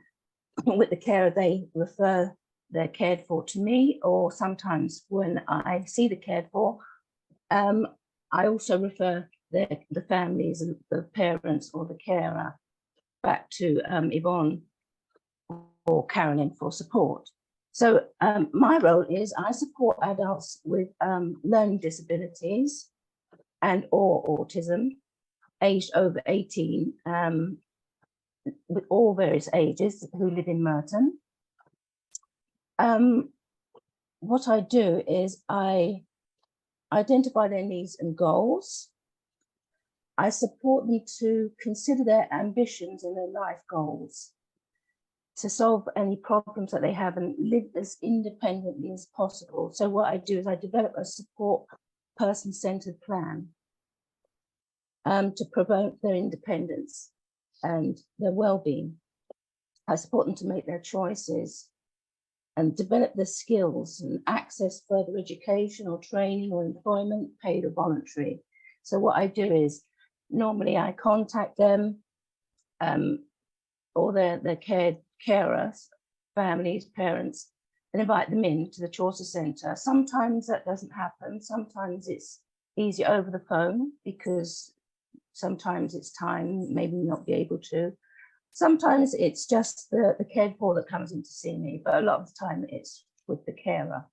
with the carer, they refer their cared for to me, or sometimes when I see the cared for, I also refer the families and the parents or the carer back to Yvonne or Carolyn for support. So my role is I support adults with learning disabilities and or autism, aged over 18, with all various ages who live in Merton. What I do is I identify their needs and goals. I support them to consider their ambitions and their life goals, to solve any problems that they have and live as independently as possible. So what I do is I develop a support person-centered plan to promote their independence and their well-being. I support them to make their choices and develop their skills and access further education or training or employment, paid or voluntary. So what I do is normally I contact them or their carers, families, parents, and invite them in to the Chaucer Centre. Sometimes that doesn't happen. Sometimes it's easier over the phone because sometimes it's time, maybe not be able to. Sometimes it's just the cared for that comes in to see me, but a lot of the time it's with the carer.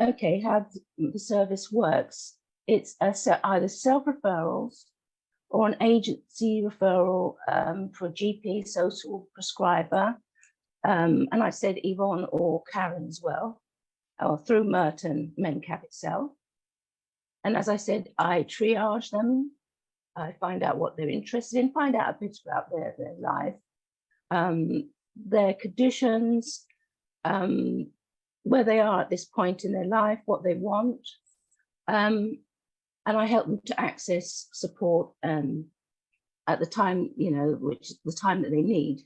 Okay, how the service works. It's either self-referrals or an agency referral for a GP, social prescriber. And I said Yvonne or Karen as well, or through Merton MenCap itself. And as I said, I triage them. I find out what they're interested in, find out a bit about their life, their conditions, where they are at this point in their life, what they want. And I help them to access support at the time, which is the time that they need.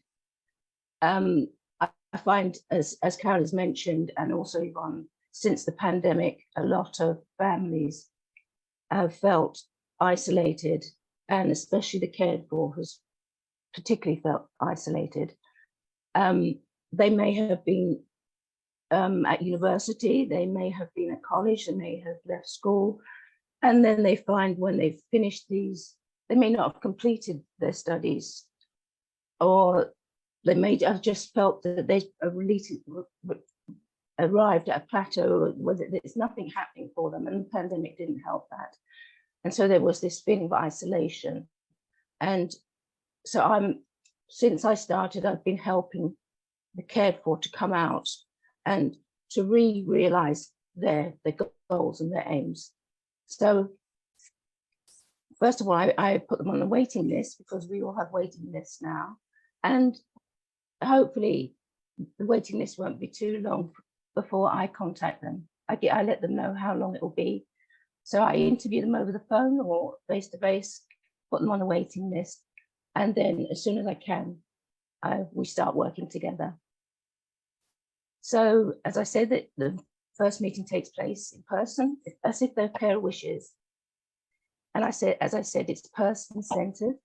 I find, as Carol has mentioned, and also Yvonne, since the pandemic, a lot of families have felt isolated, and especially the cared for has particularly felt isolated. They may have been at university, they may have been at college, they may have left school, and then they find when they've finished these, they may not have completed their studies, or they may have just felt that they arrived at a plateau where there's nothing happening for them, and the pandemic didn't help that. And so there was this feeling of isolation. And so since I started, I've been helping the cared for to come out and to realize their goals and their aims. So first of all, I put them on the waiting list because we all have waiting lists now. And hopefully the waiting list won't be too long before I contact them. I let them know how long it will be. So I interview them over the phone or face-to-face, put them on a waiting list. And then as soon as I can, we start working together. So as I said, that the first meeting takes place in person, as if their carer wishes. And as I said, it's person-centered.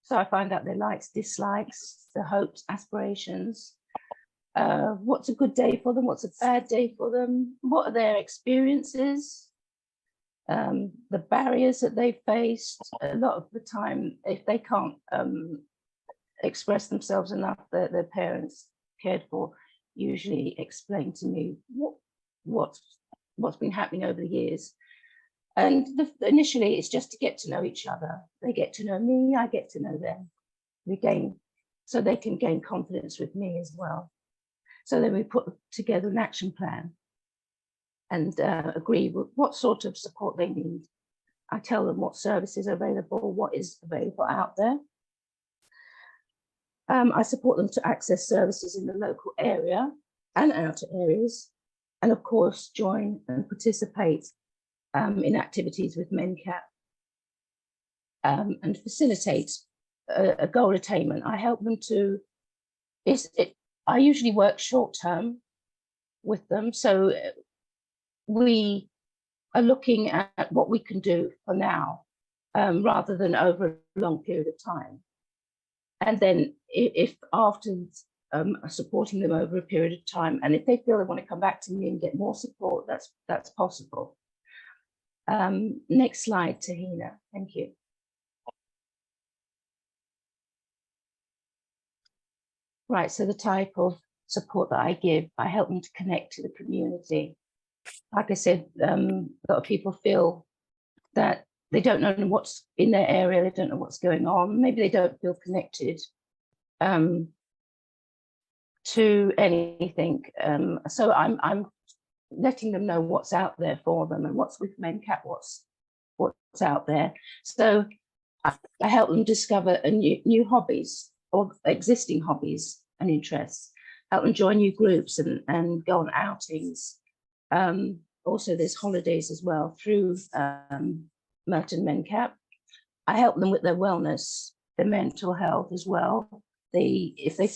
So I find out their likes, dislikes, their hopes, aspirations, what's a good day for them, what's a bad day for them, what are their experiences, the barriers that they faced. A lot of the time, if they can't express themselves enough, their parents cared for usually explain to me what's been happening over the years. And initially, it's just to get to know each other. They get to know me, I get to know them. So they can gain confidence with me as well. So then we put together an action plan and agree with what sort of support they need. I tell them what services are available, what is available out there. I support them to access services in the local area and outer areas, and of course, join and participate in activities with MenCap and facilitate a goal attainment. I help them to, I usually work short term with them. So we are looking at what we can do for now rather than over a long period of time. And then if after supporting them over a period of time, and if they feel they want to come back to me and get more support, that's possible. Next slide, Tahina. Thank you. Right, so the type of support that I give, I help them to connect to the community. Like I said, a lot of people feel that they don't know what's in their area, they don't know what's going on, maybe they don't feel connected to anything. So I'm letting them know what's out there for them and what's with MenCap, what's out there. So I help them discover new hobbies or existing hobbies and interests, help them join new groups and go on outings. Also, there's holidays as well through Merton MenCap. I help them with their wellness, their mental health as well. If they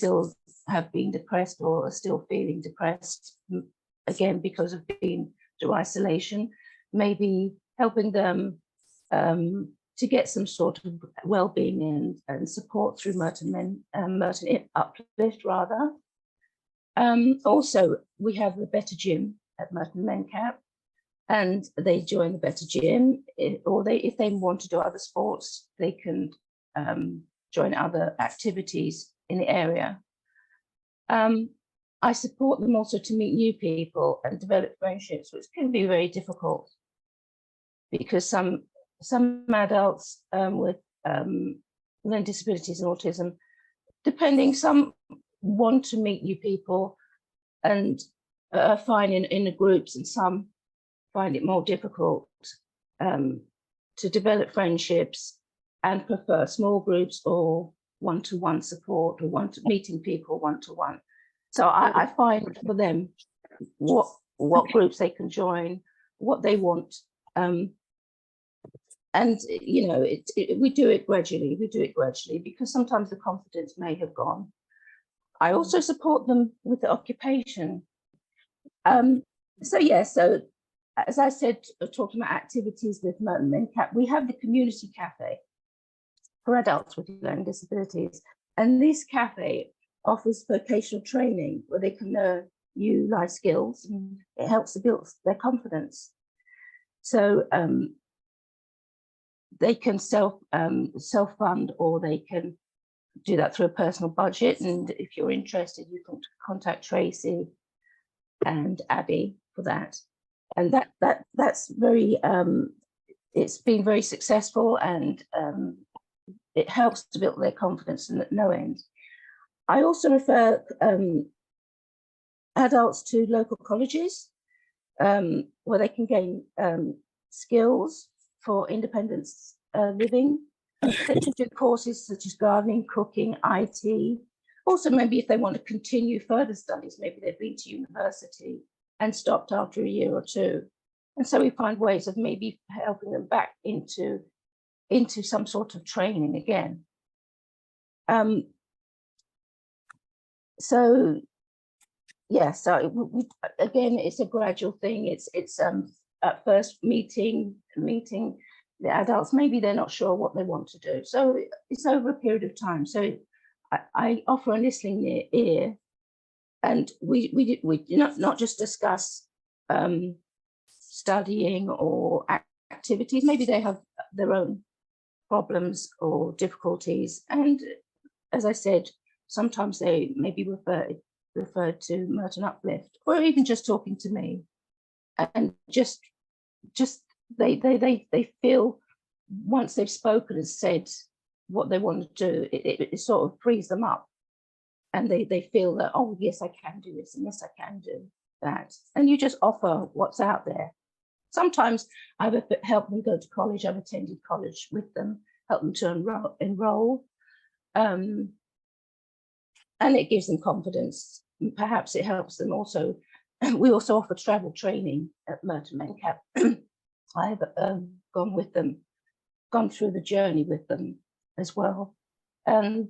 have been depressed or are still feeling depressed, again, because of being through isolation, maybe helping them to get some sort of well-being and support through Merton Uplift, rather. Also, we have the Better Gym at Merton MenCap, and they join the Better Gym, or if they want to do other sports, they can join other activities in the area. I support them also to meet new people and develop friendships, which can be very difficult because some adults with learning disabilities and autism, some want to meet new people and are fine in the groups, and some find it more difficult to develop friendships and prefer small groups or one-to-one support or meeting people one-to-one. So I find for them what groups they can join, what they want. And, you know, we do it gradually. Because sometimes the confidence may have gone. I also support them with the occupation. So as I said, talking about activities with Merton MenCap, we have the community cafe for adults with learning disabilities. And this cafe offers vocational training where they can learn new life skills, and it helps to build their confidence. So they can self-fund, or they can do that through a personal budget. And if you're interested, you can contact Tracy and Abby for that. And that's very, it's been very successful, and it helps to build their confidence at no end. I also refer adults to local colleges where they can gain skills for independence living. They can do courses such as gardening, cooking, IT. Also, maybe if they want to continue further studies, maybe they've been to university and stopped after a year or two. And so we find ways of maybe helping them back into some sort of training again. So again, it's a gradual thing. It's at first meeting the adults, maybe they're not sure what they want to do. So it's over a period of time. So I offer a listening ear, and we not just discuss studying or activities. Maybe they have their own problems or difficulties, and as I said, sometimes they may be referred to Merton Uplift, or even just talking to me, and just they feel once they've spoken and said what they want to do, it sort of frees them up, and they feel that, oh yes, I can do this, and yes, I can do that. And you just offer what's out there. Sometimes I've helped them go to college. I've attended college with them, helped them to enroll, and it gives them confidence. Perhaps it helps them also. We also offer travel training at Merton Mencap. I've gone with them, gone through the journey with them as well. And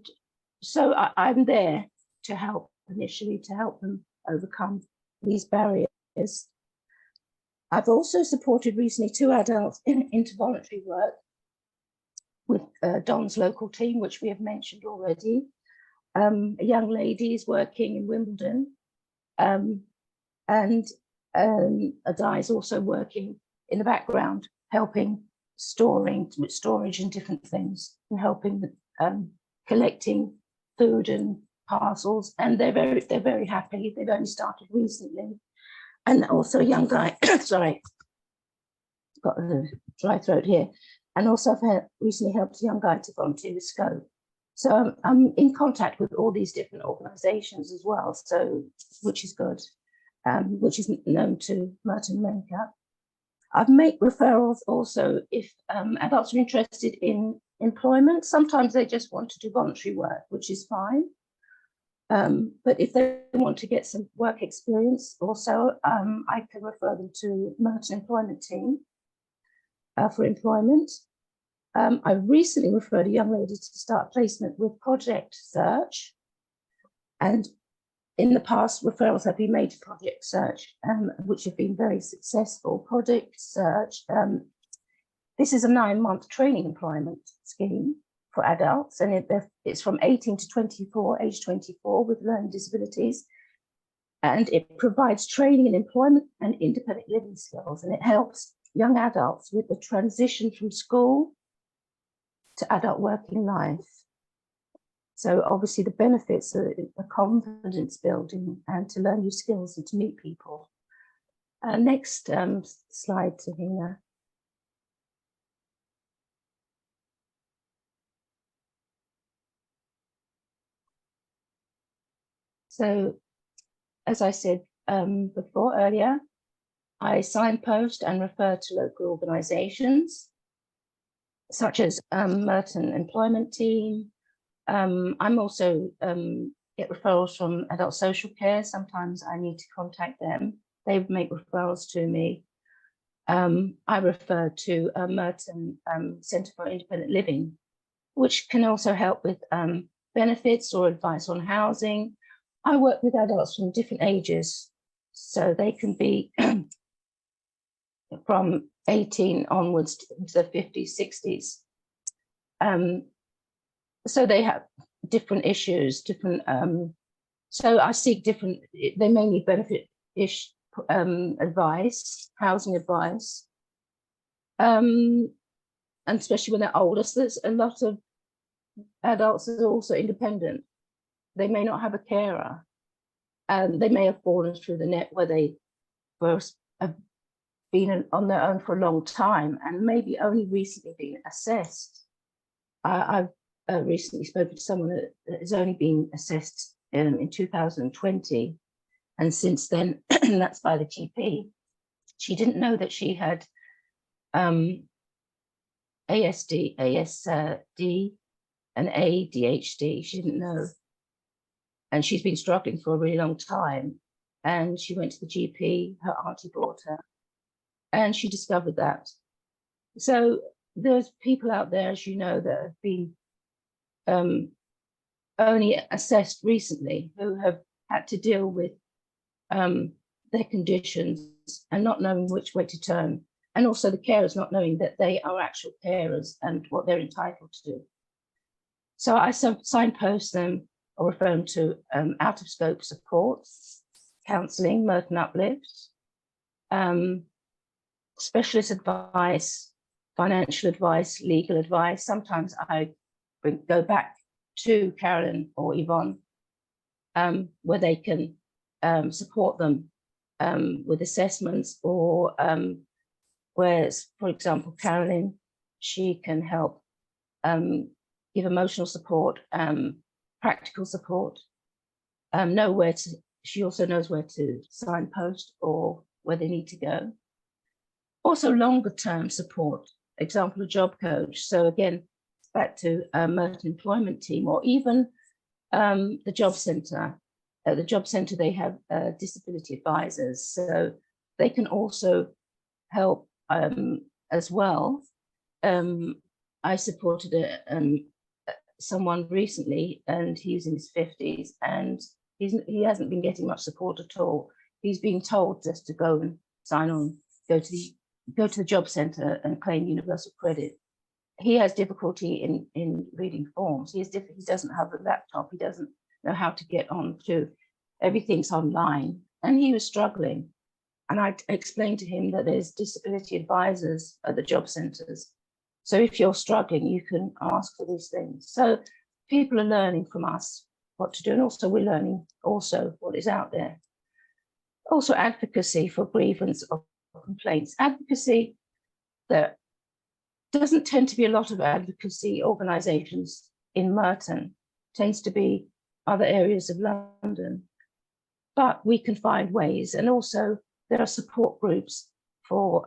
so I'm there to help initially, to help them overcome these barriers. I've also supported recently 2 adults into voluntary work with Don's local team, which we have mentioned already. A young lady is working in Wimbledon, and a guy is also working in the background, helping storage and different things, and helping collecting food and parcels. And they're very happy. They've only started recently. And also a young guy, sorry, got a dry throat here. And also I've recently helped a young guy to volunteer with Scope. So I'm in contact with all these different organisations as well, so which is good, which is known to Merton Mencap. I've made referrals also if adults are interested in employment. Sometimes they just want to do voluntary work, which is fine. But if they want to get some work experience also, I can refer them to Merton Employment Team for employment. I recently referred a young lady to start placement with Project Search. And in the past, referrals have been made to Project Search, which have been very successful. Project Search, this is a 9-month training employment scheme for adults, and it's from 18 to 24, age 24, with learning disabilities. And it provides training in employment and independent living skills, and it helps young adults with the transition from school to adult working life. So obviously the benefits are the confidence building and to learn new skills and to meet people. Next slide, Tahina. So, as I said before earlier, I signpost and refer to local organisations such as Merton Employment Team. I'm also get referrals from adult social care. Sometimes I need to contact them. They make referrals to me. I refer to Merton Centre for Independent Living, which can also help with benefits or advice on housing. I work with adults from different ages, so they can be from 18 onwards to the 50s, 60s. So they have different issues, different. So I seek different. They may need benefit-ish advice, housing advice, and especially when they're older. So there's a lot of adults that are also independent. They may not have a carer, and they may have fallen through the net where they have been on their own for a long time and maybe only recently been assessed. I've recently spoken to someone that has only been assessed in 2020, and since then, that's by the GP. She didn't know that she had ASD, and ADHD. She didn't know, and she's been struggling for a really long time. And she went to the GP. Her auntie brought her, and she discovered that. So there's people out there, as you know, that have been only assessed recently, who have had to deal with their conditions and not knowing which way to turn, and also the carers not knowing that they are actual carers and what they're entitled to do. So I signpost them or refer them to out of scope support, counselling, Merton Uplift, specialist advice, financial advice, legal advice. Sometimes I go back to Carolyn or Yvonne, where they can support them with assessments or Whereas, for example, Carolyn, she can help give emotional support, practical support, she also knows where to signpost or where they need to go. Also longer term support, example, a job coach. So again, back to Merton employment team, or even the job centre. At the job centre, they have disability advisors, so they can also help as well. I supported someone recently, and he's in his 50s, and he hasn't been getting much support at all. He's being told just to go and sign on, go to the job centre and claim universal credit. He has difficulty in reading forms. He doesn't have a laptop. He doesn't know how to get on to everything's online, and he was struggling. And I explained to him that there's disability advisors at the job centres. So if you're struggling, you can ask for these things. So people are learning from us what to do, and also we're learning also what is out there. Also advocacy for grievance or complaints. Advocacy, there doesn't tend to be a lot of advocacy organisations in Merton. It tends to be other areas of London. But we can find ways, and also there are support groups for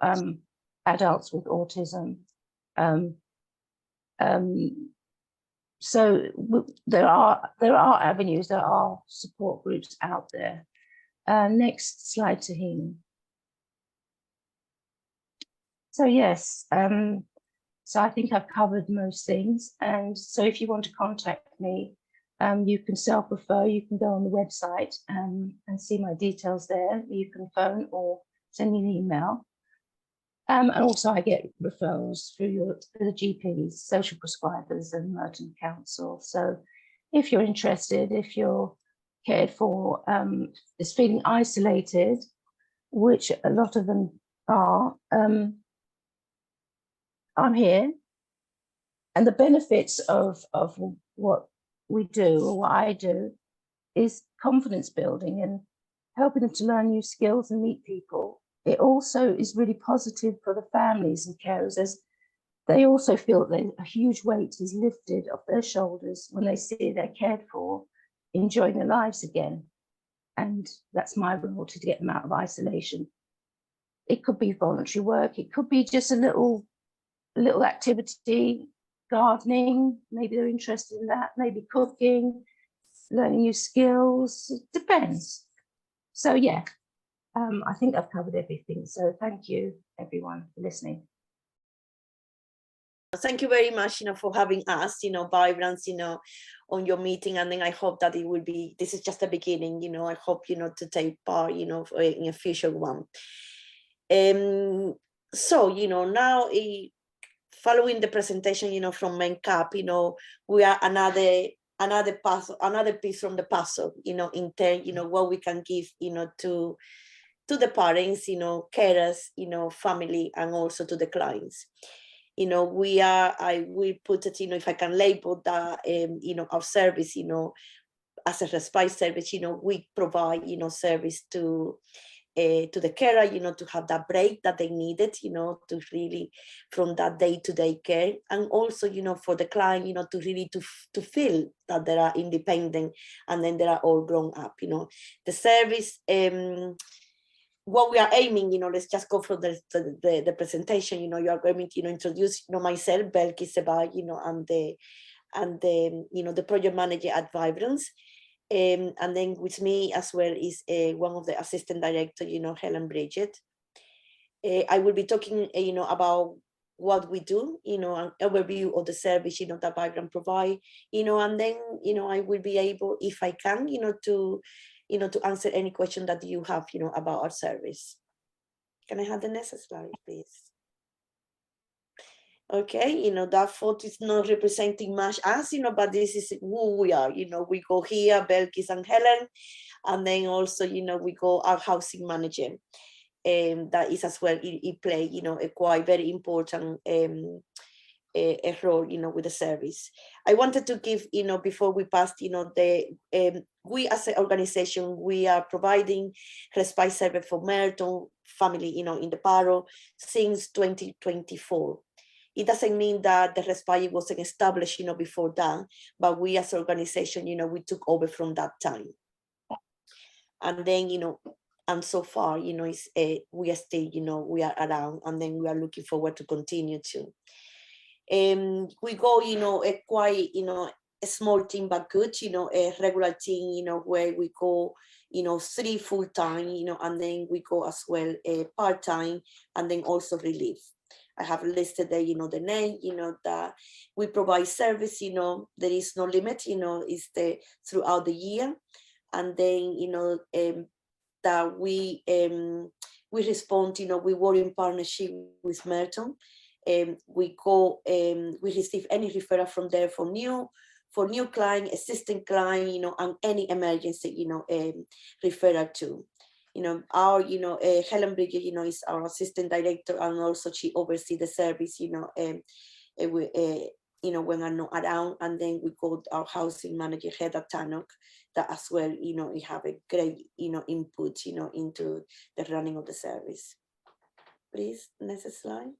adults with autism. So there are avenues, there are support groups out there. Next slide, Tahini. So yes, so I think I've covered most things. And so if you want to contact me, you can self-refer, you can go on the website and see my details there. You can phone or send me an email. And also I get referrals through the GPs, social prescribers and Merton Council. So if you're interested, if you're cared for, is feeling isolated, which a lot of them are, I'm here. And the benefits of what we do, or what I do, is confidence building and helping them to learn new skills and meet people. It also is really positive for the families and carers, as they also feel that a huge weight is lifted off their shoulders when they see they're cared for, enjoying their lives again. And that's my role, to get them out of isolation. It could be voluntary work, it could be just a little activity, gardening, maybe they're interested in that, maybe cooking, learning new skills, it depends. So yeah, I think I've covered everything. So thank you everyone for listening. Thank you very much, for having us, Vibrance, on your meeting. And then I hope that it will be, this is just the beginning, I hope, to take part, in a future one. So, now following the presentation, from MenCap, we are another piece from the puzzle, in turn, what we can give, to the parents, carers, family, and also to the clients. I will put it, if I can label that, our service, as a respite service, we provide, service to the carer, to have that break that they needed, to really, from that day-to-day care, and also, for the client, to really to feel that they are independent, and then they are all grown up. The service, what we are aiming, let's just go for the presentation. You are going to introduce myself, Belkis Seba, and the project manager at Vibrance. And then with me as well is one of the assistant director, Helen Bridget. I will be talking, about what we do, an overview of the service, that Vibrant provide, and then, I will be able, if I can, to answer any question that you have, about our service. Can I have the next slide, please? Okay, that photo is not representing much us, but this is who we are. We go here, Belkis and Helen, and then also, we go our housing manager. That is as well, it play, a quite very important a role, with the service. I wanted to give, before we pass, we as an organization, we are providing respite service for Merton family, in the Paro since 2024. It doesn't mean that the Respite wasn't established, before that, but we as an organization, we took over from that time. And then, and so far, it's, we are still, we are around, and then we are looking forward to continue to. We go, a quite, a small team, but good, a regular team, where we go, 3 full-time, and then we go as well part-time, and then also relief. I have listed there, the name, that we provide service, there is no limit, it's throughout the year. And then, that we respond, we work in partnership with Merton. We go, we receive any referral from there for new client, assistant client, and any emergency, referral to. Our, Helen Bridget, is our assistant director, and also she oversees the service, when I'm not around. And then we go our housing manager, Heather Tannock, that as well, we have a great, input, into the running of the service. Please, next slide.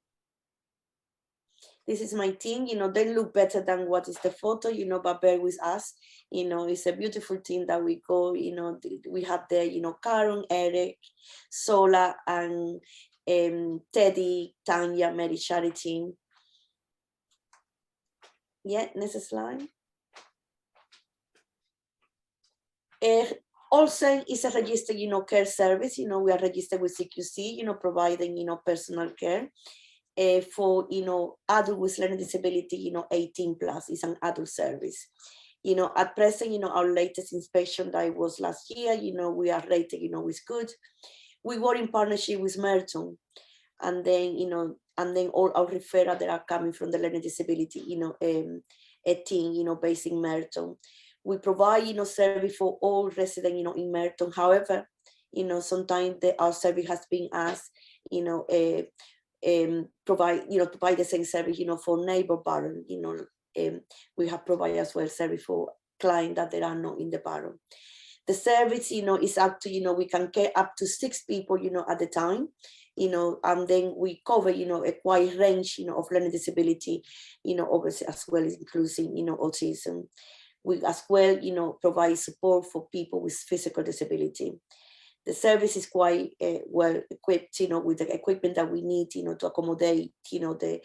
This is my team, they look better than what is the photo, but bear with us. It's a beautiful team that we go, we have there, Karen, Eric, Sola, and Teddy, Tanya, Mary, Charity. Yeah, next slide. Also, is a registered, care service. We are registered with CQC, providing, personal care. For adult with learning disability 18 plus is an adult service. At present, our latest inspection that was last year, we are rated with good. We work in partnership with Merton, and then and then all our referrals that are coming from the learning disability a team based in Merton. We provide service for all residents in Merton. However, sometimes our service has been asked provide the same service for neighbor borough. We have provided as well service for clients that they are not in the borough. The service is up to we can care up to 6 people at the time, and then we cover a wide range of learning disability, obviously as well as including autism. We as well provide support for people with physical disability. The service is quite well equipped, with the equipment that we need, to accommodate, the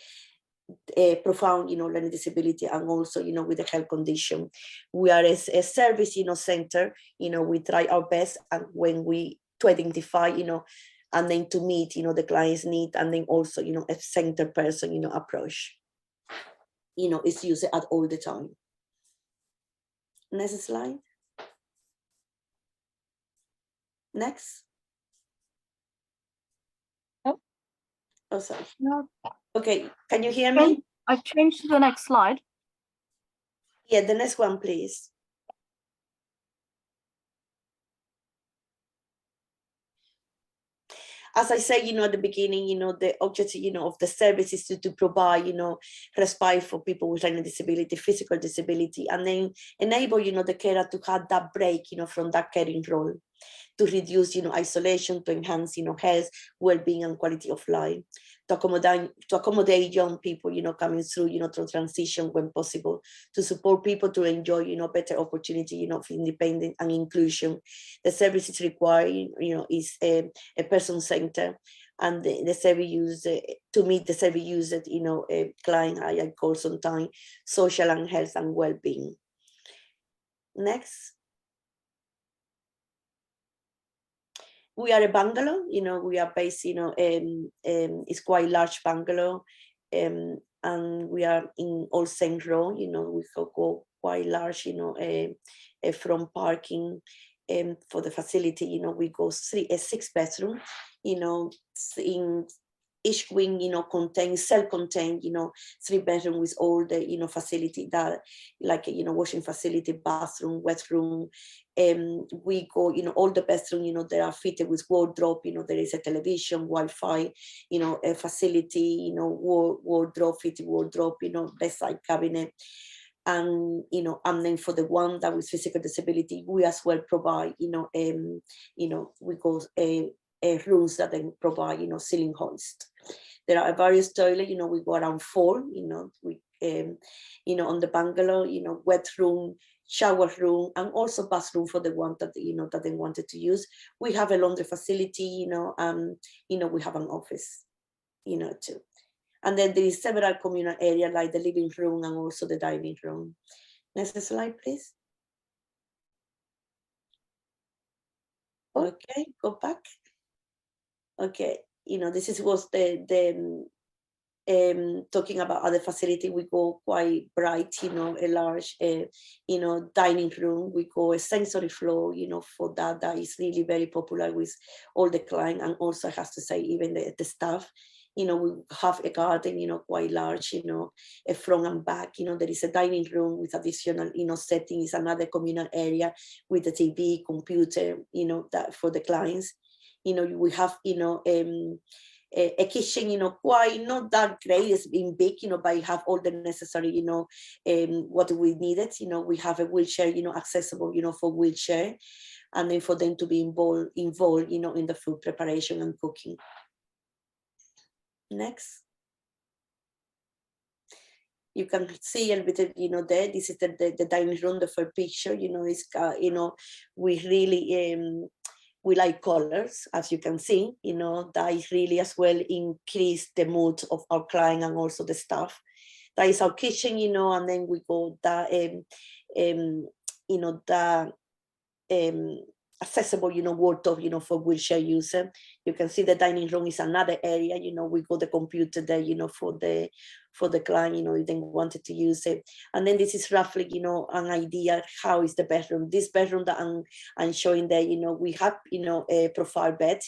profound, learning disability, and also, with the health condition. We are a service, center. We try our best, and when we to identify, and then to meet, the client's need, and then also, a center person, approach, is used at all the time. Next slide. Next. Oh, sorry. No. Okay, can you hear me? I've changed to the next slide. Yeah, the next one, please. As I said, at the beginning, the objective, of the service is to provide, respite for people with learning disability, physical disability, and then enable, the carer to have that break, from that caring role, to reduce, isolation, to enhance, health, well-being, and quality of life, to accommodate young people, coming through, through transition when possible, to support people to enjoy, better opportunity, of independence and inclusion. The service is required, is a person center, and the service use to meet the service user, client I call sometimes social and health and well-being. Next. We are a bungalow, we are based, it's quite large bungalow, and we are in Old Saint Row, we go quite large, from parking for the facility, we go 6 bedroom, in each wing, contains self-contained, 3 bedroom with all the, facility that, like, washing facility, bathroom, wet room. We go, all the bedroom, they are fitted with wardrobe, there is a television, Wi-Fi, a facility, wardrobe, fitted wardrobe, bedside cabinet. And, and then for the one that with physical disability, we as well provide, we go rooms that then provide, ceiling hoist. There are various toilets, we go around 4, we, on the bungalow, wet room, shower room, and also bathroom for the one that, that they wanted to use. We have a laundry facility, we have an office, too. And then there is several communal areas like the living room and also the dining room. Next slide, please. Okay, go back. Okay, this was the talking about other facility. We go quite bright, a large, dining room. We go a sensory floor, for that is really very popular with all the clients, and also I have to say even the staff. We have a garden, quite large, a front and back. There is a dining room with additional, setting is another communal area with the TV, computer, that for the clients. We have, a kitchen, quite not that great, it's been big, but I have all the necessary, what we needed. We have a wheelchair, accessible, for wheelchair, and then for them to be involved, in the food preparation and cooking. Next. You can see a little bit, there, this is the dining room, the first picture, it's, we really, we like colors, as you can see, that is really as well increase the mood of our client and also the staff. That is our kitchen, and then we go that, accessible, wardrobe, for wheelchair user. You can see the dining room is another area, we got the computer there, for the client, if they wanted to use it. And then this is roughly, an idea how is the bedroom. This bedroom that I'm showing there, we have, a profile bed,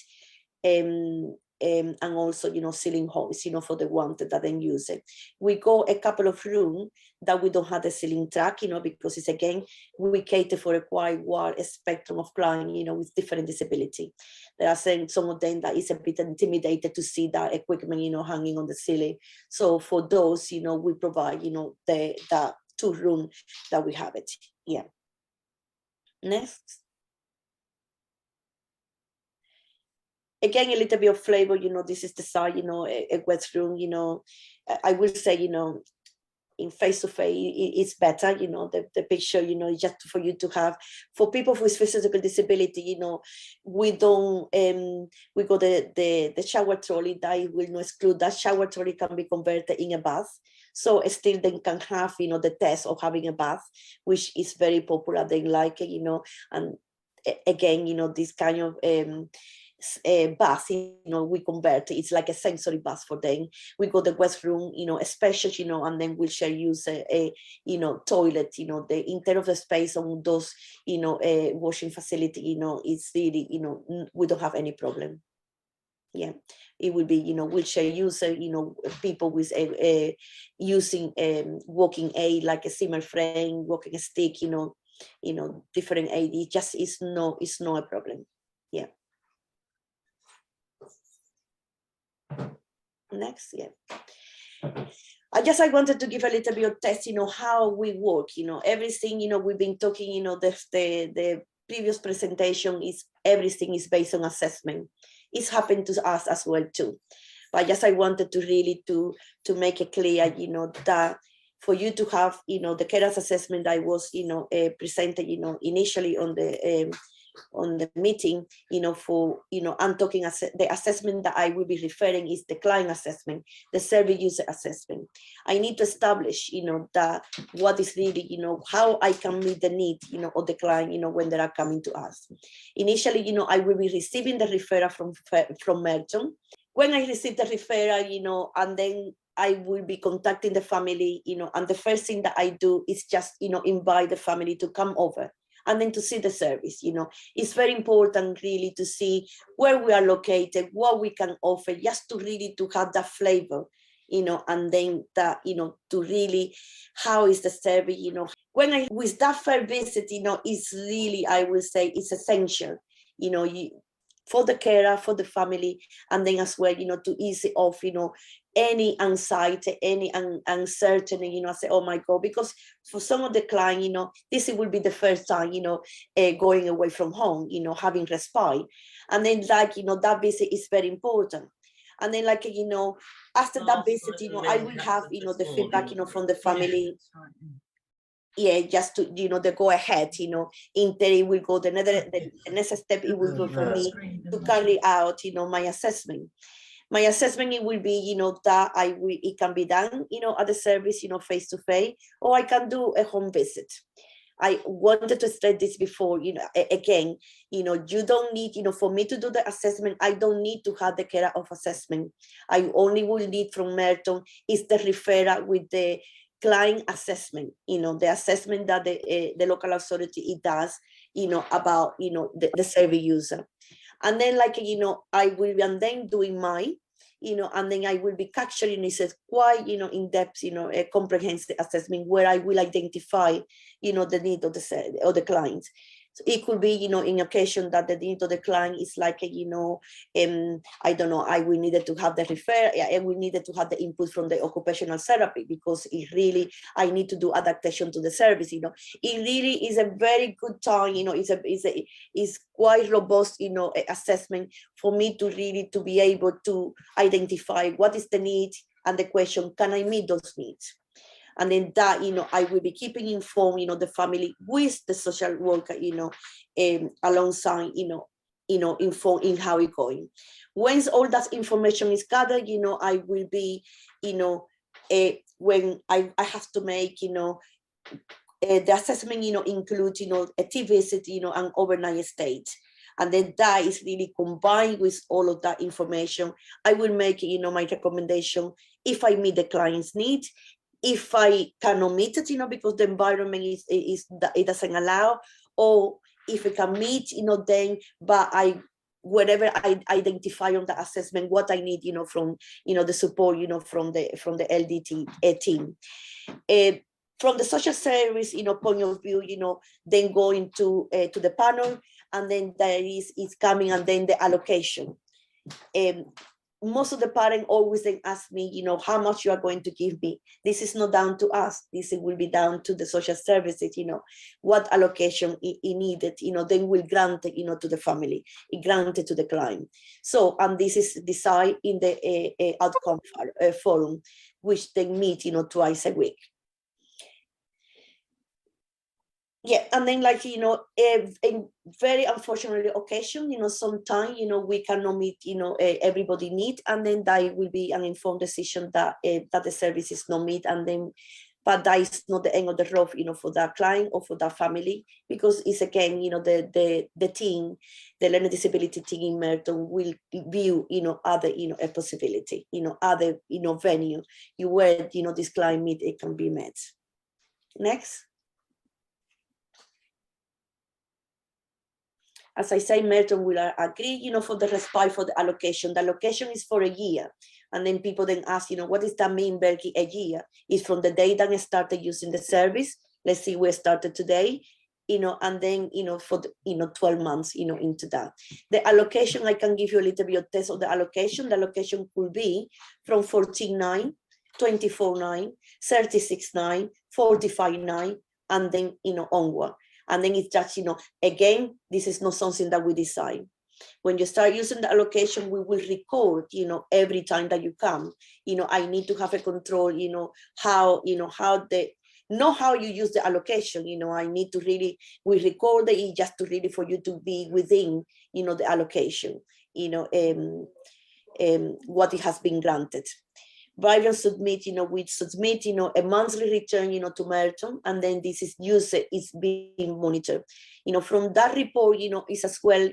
and also, ceiling hoist, for the one that then use it. We go a couple of rooms that we don't have the ceiling track, because it's again, we cater for a quite wide spectrum of clients, with different disability. There are some of them that is a bit intimidated to see that equipment, hanging on the ceiling. So for those, we provide, the 2 rooms that we have it. Yeah. Next. Again, a little bit of flavor, this is the side, a wet room, I will say, in face-to-face, it's better, the picture, just for you to have. For people with physical disability, we don't, we got the shower trolley that will not exclude. That shower trolley can be converted in a bath. So still they can have, the test of having a bath, which is very popular. They like it, and again, this kind of, bath, we convert it's like a sensory bath for them. We got the west room, a special, and then we'll share use a toilet, the instead of the space on those, washing facility, it's really, we don't have any problem. Yeah, it will be, wheelchair user, people with using walking aid like a Zimmer frame, walking stick, different aid. It just is not a problem. Yeah. Next, yeah. I wanted to give a little bit of test, how we work, everything, we've been talking, the previous presentation is everything is based on assessment. It's happened to us as well too. But I wanted to really to make it clear, that for you to have, the carers assessment that was, presented, initially on the meeting, for, I'm talking the assessment that I will be referring is the client assessment, the service user assessment. I need to establish, that what is really, how I can meet the need, of the client, when they are coming to us. Initially, I will be receiving the referral from Merton. When I receive the referral, and then I will be contacting the family, and the first thing that I do is just, invite the family to come over and then to see the service. It's very important really to see where we are located, what we can offer, just to really to have that flavor, and then that, to really, how is the service, with that first visit, it's really, I will say it's essential, for the carer, for the family, and then as well, to ease off, any anxiety, any uncertainty, I say, oh my God, because for some of the client, this will be the first time, going away from home, having respite. And then that visit is very important. And then after that visit, I will have, the feedback, from the family. Yeah, just to, the go ahead, in theory will go the next step, it will go for me to carry out, my assessment. My assessment, it will be, that it can be done, at the service, face to face, or I can do a home visit. I wanted to stress this before, again, you don't need, for me to do the assessment, I don't need to have the care of assessment. I only will need from Merton is the referral with the client assessment, the assessment that the local authority it does, about, the service user. And then I will be and then doing mine, and then I will be capturing this quite, in depth, a comprehensive assessment where I will identify, the need of the client. So it could be, in occasion that the need of the client is like, I don't know, I will needed to have the I will needed to have the input from the occupational therapy because it really, I need to do adaptation to the service, It really is a very good time, it's quite robust, assessment for me to really to be able to identify what is the need and the question, can I meet those needs? And then that, I will be keeping informed, the family with the social worker, alongside, informed in how it's going. Once all that information is gathered, I will be, when I have to make, the assessment, include, a tea visit, an overnight stay. And then that is really combined with all of that information. I will make, my recommendation if I meet the client's need. If I cannot meet it, because the environment it doesn't allow, or if I can meet, then, but whatever I identify on the assessment, what I need, from, the support, from the LDT team. From the social service, point of view, then going to the panel, and then there is coming, and then the allocation. Most of the parents always then ask me, how much you are going to give me. This is not down to us. This will be down to the social services, what allocation is needed, then we'll grant it, to the family, it granted to the client. So, and this is decided in the outcome forum, which they meet, twice a week. Yeah, and then in very unfortunate occasion, sometimes, we cannot meet, everybody need, and then that will be an informed decision that that the service is not meet, and then, but that is not the end of the road, for that client or for that family, because it's again, the team, the learning disability team in Merton will view, other, a possibility, other, venue, where, this client need, it can be met. Next. As I say, Merton will agree, for the respite for the allocation. The allocation is for a year. And then people then ask, what does that mean, Berkey, a year? It's from the day that I started using the service. Let's see, we started today, and then, for the, 12 months, into that. The allocation, I can give you a little bit of test of the allocation. The allocation could be from 14.9, 24.9, 36.9, 45.9, and then, onward. And then it's just, again, this is not something that we decide. When you start using the allocation, we will record, every time that you come. I need to have a control, how, not how you use the allocation, I need to really, we record it just to really for you to be within, the allocation, what it has been granted. Brian submit, we submit, a monthly return, to Merton, and then this is used, it's being monitored. From that report, is as well,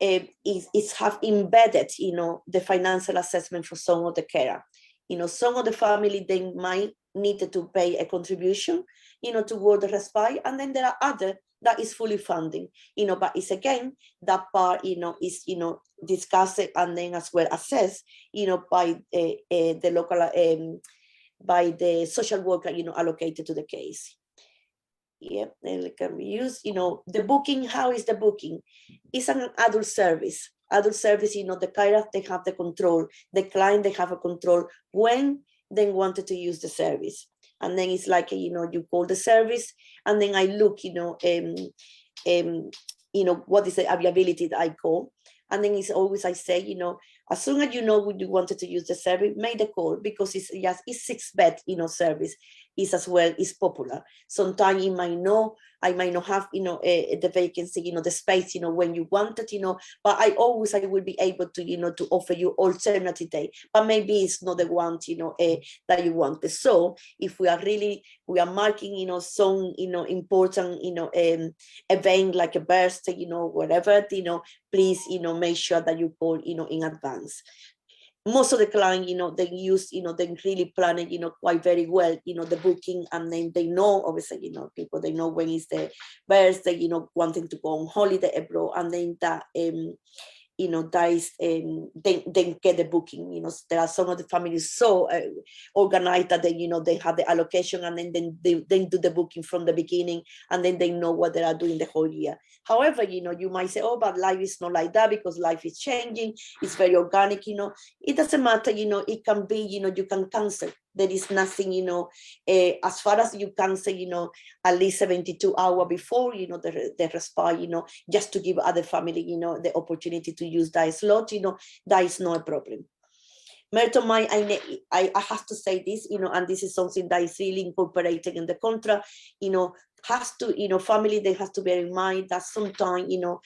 it's have embedded, the financial assessment for some of the carer. Some of the family, they might need to pay a contribution, toward the respite, and then there are other that is fully funding, but it's again, that part, is, discussed and then as well assessed, by the local, by the social worker, allocated to the case. Yeah, and it can be used, the booking, how is the booking? It's an adult service. adult service, you know, the carer, they have the control, the client, they have a control when they wanted to use the service. And then it's like, you know, you call the service, and then I look, you know, what is the availability that I call. And then it's always, I say, you know, as soon as you know when you wanted to use the service, make the call, because it's just, it's 6-bed, you know, service is as well, is popular. Sometimes I might not have, you know, the vacancy, you know, the space, you know, when you want it, you know, but I will be able to, you know, to offer you alternative day, but maybe it's not the one, you know, that you want. So if we are marking, you know, some, you know, important, you know, event like a birthday, you know, whatever, you know, please, you know, make sure that you call, you know, in advance. Most of the clients, you know, they use, you know, they really plan it, you know, quite very well, you know, the booking, and then they know, obviously, you know, people, they know when is the birthday, you know, wanting to go on holiday abroad, and then that, you know, that is, then get the booking. You know, there are some of the families so organized that they, you know, they have the allocation, and then they do the booking from the beginning, and then they know what they are doing the whole year. However, you know, you might say, oh, but life is not like that, because life is changing. It's very organic, you know. It doesn't matter, you know, it can be, you know, you can cancel. There is nothing, you know, as far as you cancel, you know, at least 72 hours before, you know, the respite, you know, just to give other family, you know, the opportunity to use that slot, you know, that is not a problem. Merton, I have to say this, you know, and this is something that is really incorporated in the contract, you know, has to, you know, family, they have to bear in mind that sometimes, you know,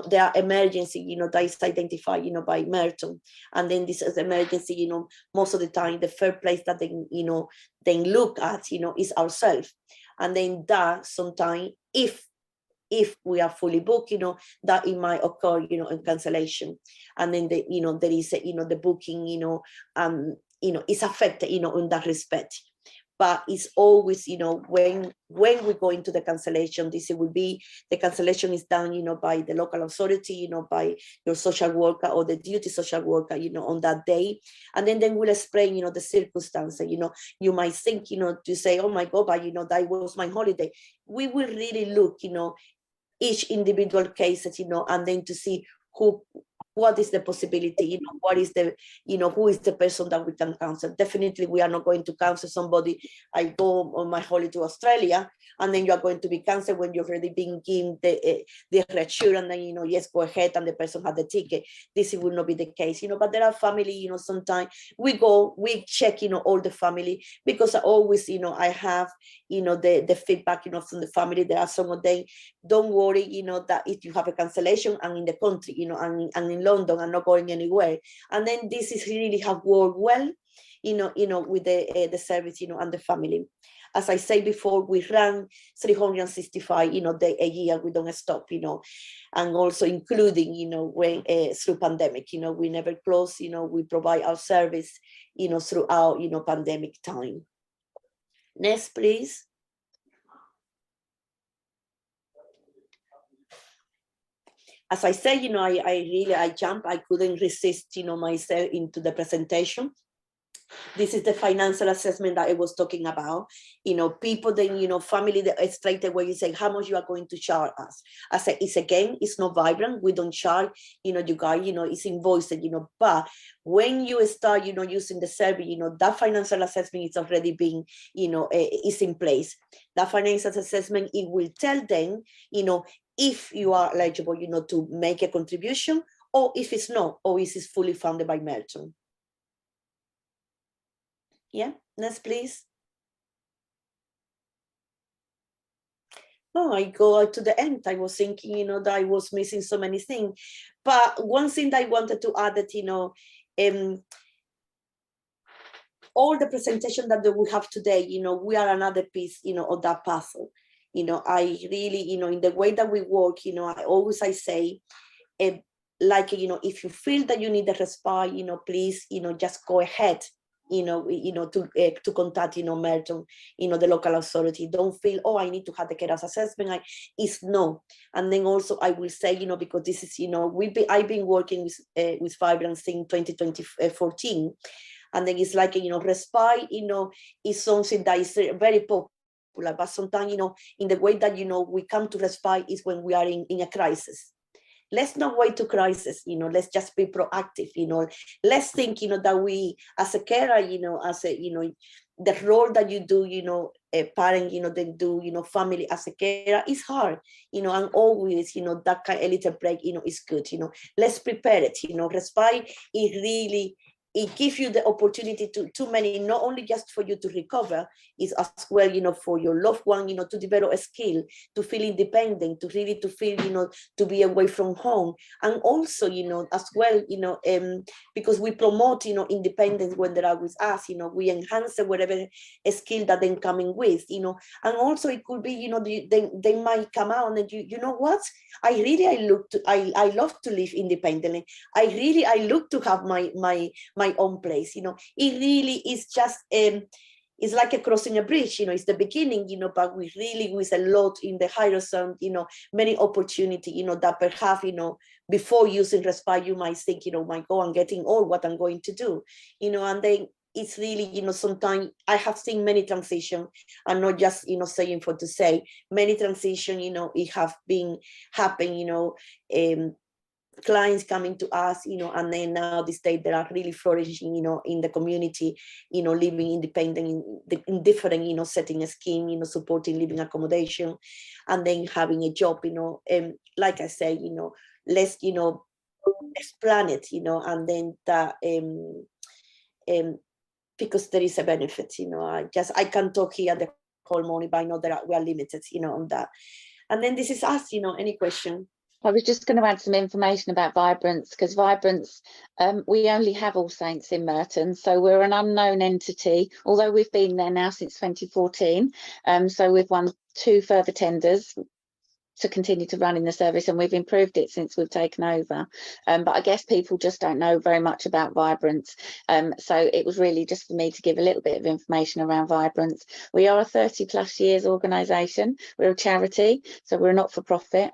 there are emergency, you know, that is identified, you know, by Merton. And then this is emergency, you know, most of the time, the first place that they, you know, they look at, you know, is ourselves. And then that sometimes, if we are fully booked, you know, that it might occur, you know, in cancellation. And then the, you know, there is, you know, the booking, you know, is affected, you know, in that respect. But it's always, you know, when we go into the cancellation, this will be, the cancellation is done, you know, by the local authority, you know, by your social worker or the duty social worker, you know, on that day. And then we'll explain, you know, the circumstances. You know, you might think, you know, to say, oh my God, but, you know, that was my holiday. We will really look, you know, each individual cases, you know, and then to see what is the possibility, you know, what is the, you know, who is the person that we can cancel. Definitely, we are not going to cancel somebody. I go on my holiday to Australia, and then you are going to be canceled when you've already been given the reassurance, and, you know, yes, go ahead, and the person had the ticket. This will not be the case, you know, but there are family, you know, sometimes we check, you know, all the family, because I always, you know, I have, you know, the feedback, you know, from the family. There are some of them, don't worry, you know, that if you have a cancellation and in the country, you know, and in London and not going anywhere. And then this is really have worked well, you know, with the service, you know, and the family. As I said before, we run 365, you know, a year. We don't stop, you know, and also including, you know, when through pandemic, you know, we never close, you know, we provide our service, you know, throughout, you know, pandemic time. Next, please. As I said, you know, I jumped, I couldn't resist, you know, myself into the presentation. This is the financial assessment that I was talking about. You know, people then, you know, family, straight away you say, how much you are going to charge us? I said, it's not vibrant. We don't charge, you know, you guys, you know, it's invoiced, you know, but when you start, you know, using the service, you know, that financial assessment is already being, you know, is in place. That financial assessment, it will tell them, you know, if you are eligible, you know, to make a contribution, or if it's not, or if it's fully funded by Merton. Yeah, next, please. Oh, I go to the end. I was thinking, you know, that I was missing so many things. But one thing that I wanted to add that, you know, all the presentation that we have today, you know, we are another piece, you know, of that puzzle. You know, I really, you know, in the way that we work, you know, I say, like, you know, if you feel that you need a respite, you know, please, you know, just go ahead, you know, to contact, you know, Merton, you know, the local authority. Don't feel, oh, I need to have the carers assessment. It's no. And then also I will say, you know, because this is, you know, I've been working with Vibrant since 2014. And then it's like, you know, respite, you know, is something that is very popular. But sometimes, you know, in the way that, you know, we come to respite is when we are in a crisis. let's not wait to crisis, let's just be proactive, let's think, that we as a carer, as a, the role that you do, a parent, then do, family as a carer is hard, and always, that kind of little break, is good, let's prepare it, Respite is really, it gives you the opportunity to many, not only just for you to recover, is as well, for your loved one, to develop a skill, to feel independent, to really to feel, to be away from home. And also, as well, because we promote, independence when they are with us, we enhance whatever skill that they coming with, and also it could be, they might come out and you know what, I love to live independently. I look to have my own place, it really is just it's like a crossing a bridge, it's the beginning, but we really with a lot in the horizon, many opportunity, that perhaps, before using Respite, you might think, my God, I'm getting old, what I'm going to do, and then it's really, sometimes I have seen many transition, and not just, saying for to say, many transition, it have been happen, clients coming to us, and then now this day they are really flourishing, in the community, living independent in different, setting a scheme, supporting living accommodation, and then having a job, like I say, let's plan it, and then that, because there is a benefit, I can talk here the whole morning, but I know that we are limited, on that. And then this is us, any question? I was just going to add some information about Vibrance, because Vibrance, we only have All Saints in Merton, so we're an unknown entity, although we've been there now since 2014. So we've won 2 further tenders to continue to run in the service, and we've improved it since we've taken over, but I guess people just don't know very much about Vibrance, so it was really just for me to give a little bit of information around Vibrance. We are a 30+ years organisation. We're a charity, so we're a not-for-profit.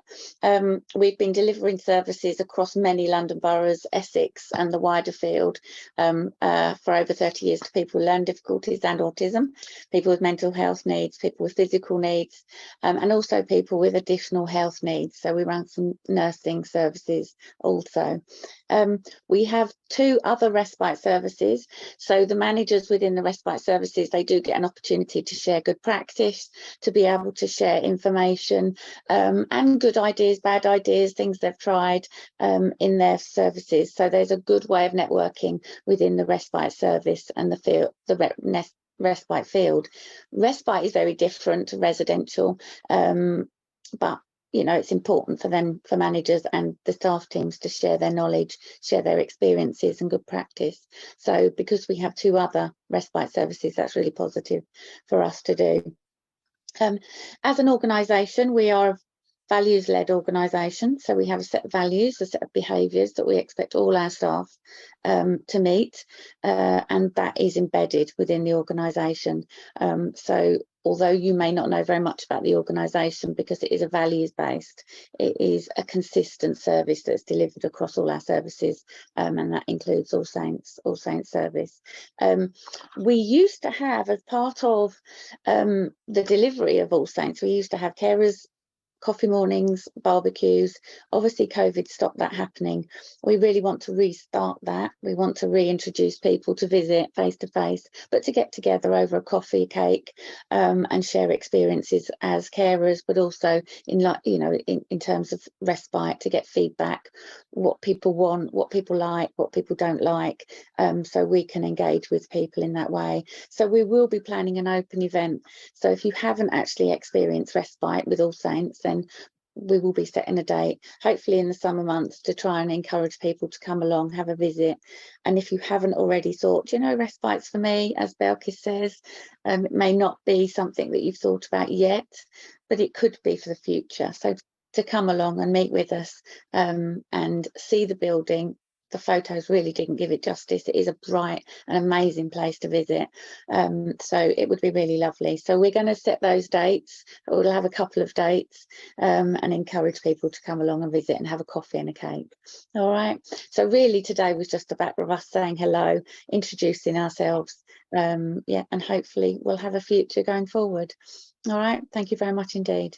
We've been delivering services across many London boroughs, Essex and the wider field, for over 30 years to people with learning difficulties and autism, people with mental health needs, people with physical needs, and also people with additional health needs. So we run some nursing services also. We have 2 other respite services. So the managers within the respite services, they do get an opportunity to share good practice, to be able to share information, and good ideas, bad ideas, things they've tried, in their services. So there's a good way of networking within the respite service and the field, respite field. Respite is very different to residential, but it's important for them, for managers and the staff teams, to share their knowledge, share their experiences and good practice. So because we have 2 other respite services, that's really positive for us to do. As an organisation, we are a values-led organisation, so we have a set of values, a set of behaviours that we expect all our staff to meet, and that is embedded within the organisation. So although you may not know very much about the organisation, because it is a values-based, it is a consistent service that's delivered across all our services, and that includes All Saints service. We used to have, as part of the delivery of All Saints, we used to have carers, coffee mornings, barbecues. Obviously COVID stopped that happening. We really want to restart that. We want to reintroduce people to visit face to face, but to get together over a coffee, cake, and share experiences as carers, but also in terms of respite, to get feedback, what people want, what people like, what people don't like, so we can engage with people in that way. So we will be planning an open event. So if you haven't actually experienced respite with All Saints, then we will be setting a date, hopefully in the summer months, to try and encourage people to come along, have a visit. And if you haven't already thought, respite's for me, as Belkis says, it may not be something that you've thought about yet, but it could be for the future. So to come along and meet with us, and see the building. The photos really didn't give it justice. It is a bright and amazing place to visit, so it would be really lovely. So we're going to set those dates. We'll have a couple of dates, and encourage people to come along and visit and have a coffee and a cake. All right, so really today was just about us saying hello, introducing ourselves, and hopefully we'll have a future going forward. All right, thank you very much indeed.